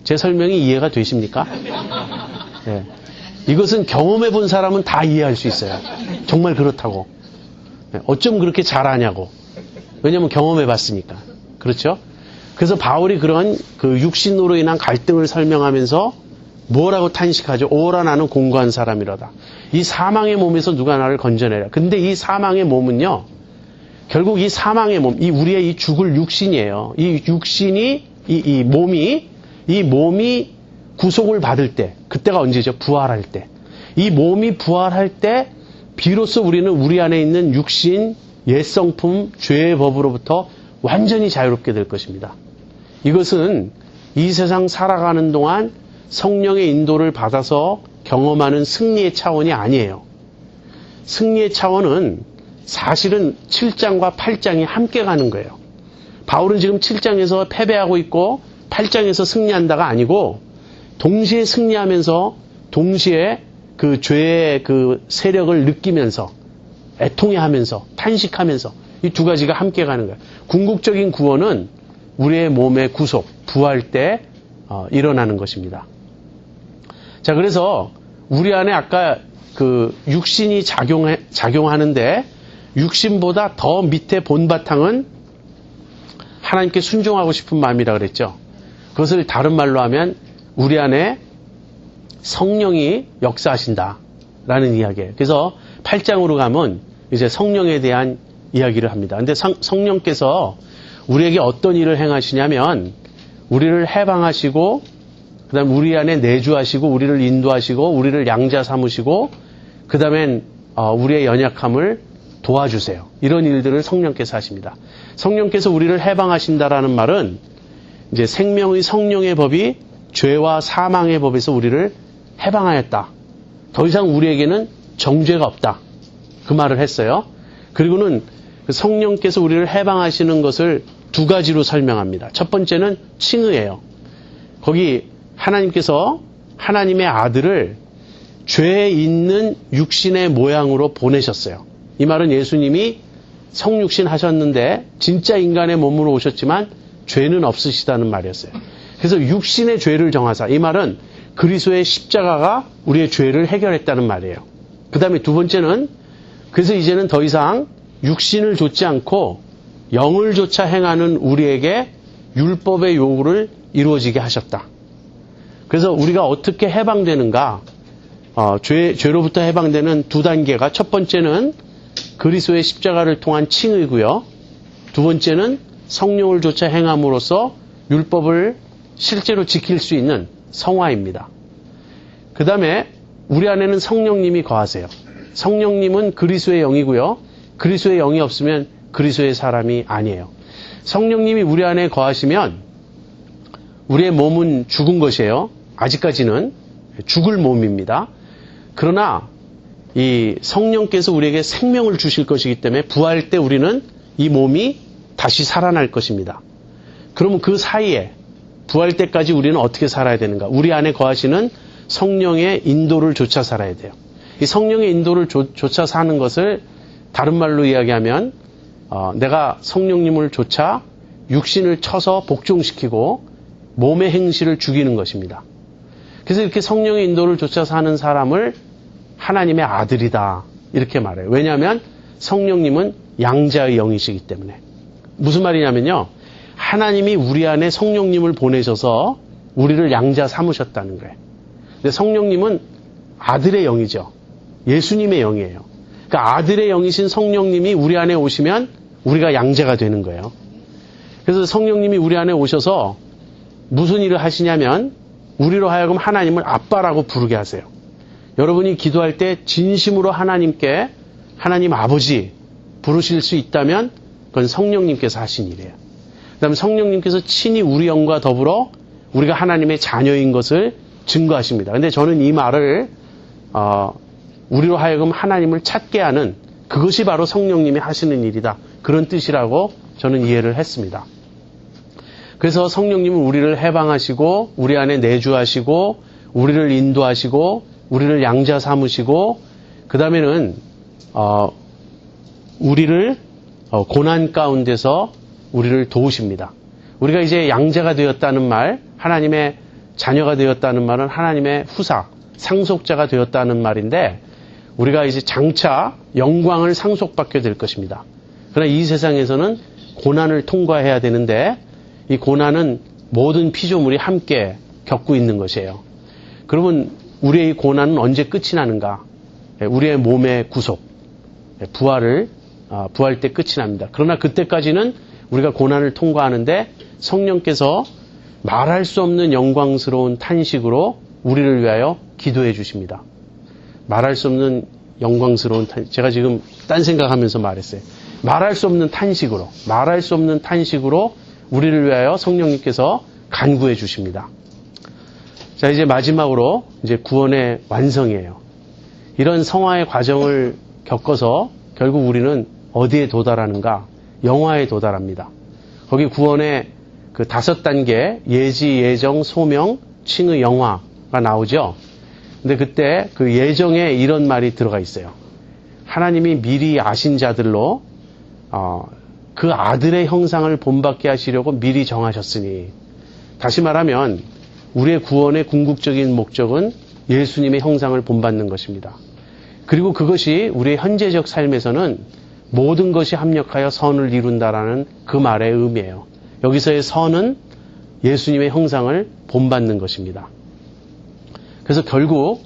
제 설명이 이해가 되십니까? 네. 이것은 경험해 본 사람은 다 이해할 수 있어요. 정말 그렇다고. 네. 어쩜 그렇게 잘하냐고. 왜냐하면 경험해 봤으니까. 그렇죠? 그래서 바울이 그런 그 육신으로 인한 갈등을 설명하면서 뭐라고 탄식하죠? 오라 나는 공고한 사람이로다. 이 사망의 몸에서 누가 나를 건져내라. 근데 이 사망의 몸은요. 결국 이 사망의 몸, 이 우리의 이 죽을 육신이에요. 이 육신이 이 몸이 구속을 받을 때, 그때가 언제죠? 부활할 때. 이 몸이 부활할 때 비로소 우리는 우리 안에 있는 육신, 옛성품, 죄의 법으로부터 완전히 자유롭게 될 것입니다. 이것은 이 세상 살아가는 동안 성령의 인도를 받아서 경험하는 승리의 차원이 아니에요. 승리의 차원은 사실은 7장과 8장이 함께 가는 거예요. 바울은 지금 7장에서 패배하고 있고 8장에서 승리한다가 아니고 동시에 승리하면서 동시에 그 죄의 그 세력을 느끼면서 애통해하면서 탄식하면서 이 두 가지가 함께 가는 거예요. 궁극적인 구원은 우리의 몸의 구속, 부활 때 일어나는 것입니다. 자, 그래서 우리 안에 아까 그 육신이 작용하는데 육신보다 더 밑에 본바탕은 하나님께 순종하고 싶은 마음이라 그랬죠. 그것을 다른 말로 하면 우리 안에 성령이 역사하신다라는 이야기예요. 그래서 8장으로 가면 이제 성령에 대한 이야기를 합니다. 근데 성령께서 우리에게 어떤 일을 행하시냐면 우리를 해방하시고 그다음 우리 안에 내주하시고 우리를 인도하시고 우리를 양자 삼으시고 그다음엔 우리의 연약함을 도와주세요. 이런 일들을 성령께서 하십니다. 성령께서 우리를 해방하신다라는 말은 이제 생명의 성령의 법이 죄와 사망의 법에서 우리를 해방하였다. 더 이상 우리에게는 정죄가 없다. 그 말을 했어요. 그리고는 성령께서 우리를 해방하시는 것을 두 가지로 설명합니다. 첫 번째는 칭의예요. 거기 하나님께서 하나님의 아들을 죄에 있는 육신의 모양으로 보내셨어요. 이 말은 예수님이 성육신 하셨는데 진짜 인간의 몸으로 오셨지만 죄는 없으시다는 말이었어요. 그래서 육신의 죄를 정하사, 이 말은 그리스도의 십자가가 우리의 죄를 해결했다는 말이에요. 그 다음에 두 번째는 그래서 이제는 더 이상 육신을 좇지 않고 영을 조차 행하는 우리에게 율법의 요구를 이루어지게 하셨다. 그래서 우리가 어떻게 해방되는가? 죄로부터 해방되는 두 단계가 첫 번째는 그리스도의 십자가를 통한 칭의고요. 두 번째는 성령을 조차 행함으로써 율법을 실제로 지킬 수 있는 성화입니다. 그 다음에 우리 안에는 성령님이 거하세요. 성령님은 그리스도의 영이고요. 그리스도의 영이 없으면 그리스도의 사람이 아니에요. 성령님이 우리 안에 거하시면 우리의 몸은 죽은 것이에요. 아직까지는 죽을 몸입니다. 그러나 이 성령께서 우리에게 생명을 주실 것이기 때문에 부활 때 우리는 이 몸이 다시 살아날 것입니다. 그러면 그 사이에 부활 때까지 우리는 어떻게 살아야 되는가? 우리 안에 거하시는 성령의 인도를 좇아 살아야 돼요. 이 성령의 인도를 좇아 사는 것을 다른 말로 이야기하면 내가 성령님을 좇아 육신을 쳐서 복종시키고 몸의 행실을 죽이는 것입니다. 그래서 이렇게 성령의 인도를 좇아 사는 사람을 하나님의 아들이다 이렇게 말해요. 왜냐하면 성령님은 양자의 영이시기 때문에. 무슨 말이냐면요. 하나님이 우리 안에 성령님을 보내셔서 우리를 양자 삼으셨다는 거예요. 근데 성령님은 아들의 영이죠. 예수님의 영이에요. 그러니까 아들의 영이신 성령님이 우리 안에 오시면 우리가 양자가 되는 거예요. 그래서 성령님이 우리 안에 오셔서 무슨 일을 하시냐면 우리로 하여금 하나님을 아빠라고 부르게 하세요. 여러분이 기도할 때 진심으로 하나님께 하나님 아버지 부르실 수 있다면 그건 성령님께서 하신 일이에요. 그 다음에 성령님께서 친히 우리 영과 더불어 우리가 하나님의 자녀인 것을 증거하십니다. 근데 저는 이 말을 우리로 하여금 하나님을 찾게 하는 그것이 바로 성령님이 하시는 일이다. 그런 뜻이라고 저는 이해를 했습니다. 그래서 성령님은 우리를 해방하시고 우리 안에 내주하시고 우리를 인도하시고 우리를 양자 삼으시고 그 다음에는 우리를 고난 가운데서 우리를 도우십니다. 우리가 이제 양자가 되었다는 말, 하나님의 자녀가 되었다는 말은 하나님의 후사, 상속자가 되었다는 말인데 우리가 이제 장차 영광을 상속받게 될 것입니다. 그러나 이 세상에서는 고난을 통과해야 되는데 이 고난은 모든 피조물이 함께 겪고 있는 것이에요. 그러면 우리의 고난은 언제 끝이 나는가? 우리의 몸의 구속, 부활 때 끝이 납니다. 그러나 그때까지는 우리가 고난을 통과하는데 성령께서 말할 수 없는 영광스러운 탄식으로 우리를 위하여 기도해 주십니다. 말할 수 없는 영광스러운 탄식. 제가 지금 딴 생각하면서 말했어요. 말할 수 없는 탄식으로 우리를 위하여 성령님께서 간구해 주십니다. 자, 이제 마지막으로 이제 구원의 완성이에요. 이런 성화의 과정을 겪어서 결국 우리는 어디에 도달하는가? 영화에 도달합니다. 거기 구원의 그 5단계 예지, 예정, 소명, 칭의, 영화가 나오죠. 근데 그때 그 예정에 이런 말이 들어가 있어요. 하나님이 미리 아신 자들로 그 아들의 형상을 본받게 하시려고 미리 정하셨으니, 다시 말하면 우리의 구원의 궁극적인 목적은 예수님의 형상을 본받는 것입니다. 그리고 그것이 우리의 현재적 삶에서는 모든 것이 합력하여 선을 이룬다라는 그 말의 의미예요. 여기서의 선은 예수님의 형상을 본받는 것입니다. 그래서 결국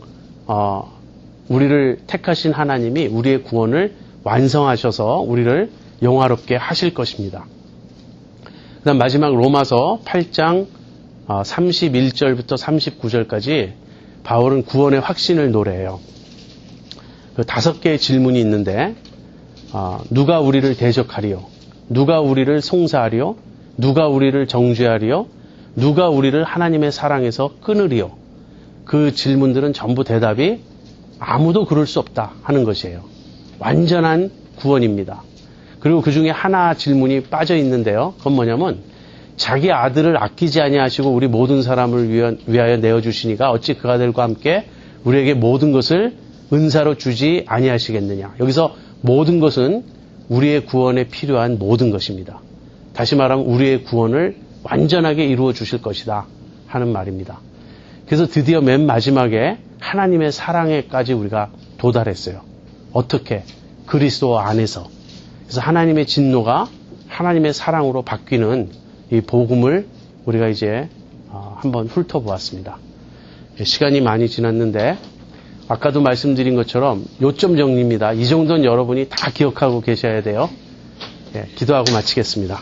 우리를 택하신 하나님이 우리의 구원을 완성하셔서 우리를 영화롭게 하실 것입니다. 그 다음 마지막 로마서 8장 31절부터 39절까지 바울은 구원의 확신을 노래해요. 그 5개의 질문이 있는데, 누가 우리를 대적하리요? 누가 우리를 송사하리요? 누가 우리를 정죄하리요? 누가 우리를 하나님의 사랑에서 끊으리요? 그 질문들은 전부 대답이 아무도 그럴 수 없다 하는 것이에요. 완전한 구원입니다. 그리고 그 중에 하나 질문이 빠져 있는데요. 그건 뭐냐면, 자기 아들을 아끼지 아니하시고 우리 모든 사람을 위하여 내어주시니가 어찌 그 아들과 함께 우리에게 모든 것을 은사로 주지 아니하시겠느냐. 여기서 모든 것은 우리의 구원에 필요한 모든 것입니다. 다시 말하면 우리의 구원을 완전하게 이루어 주실 것이다 하는 말입니다. 그래서 드디어 맨 마지막에 하나님의 사랑에까지 우리가 도달했어요. 어떻게? 그리스도 안에서. 그래서 하나님의 진노가 하나님의 사랑으로 바뀌는 이 복음을 우리가 이제 한번 훑어보았습니다. 시간이 많이 지났는데 아까도 말씀드린 것처럼 요점 정리입니다. 이 정도는 여러분이 다 기억하고 계셔야 돼요. 기도하고 마치겠습니다.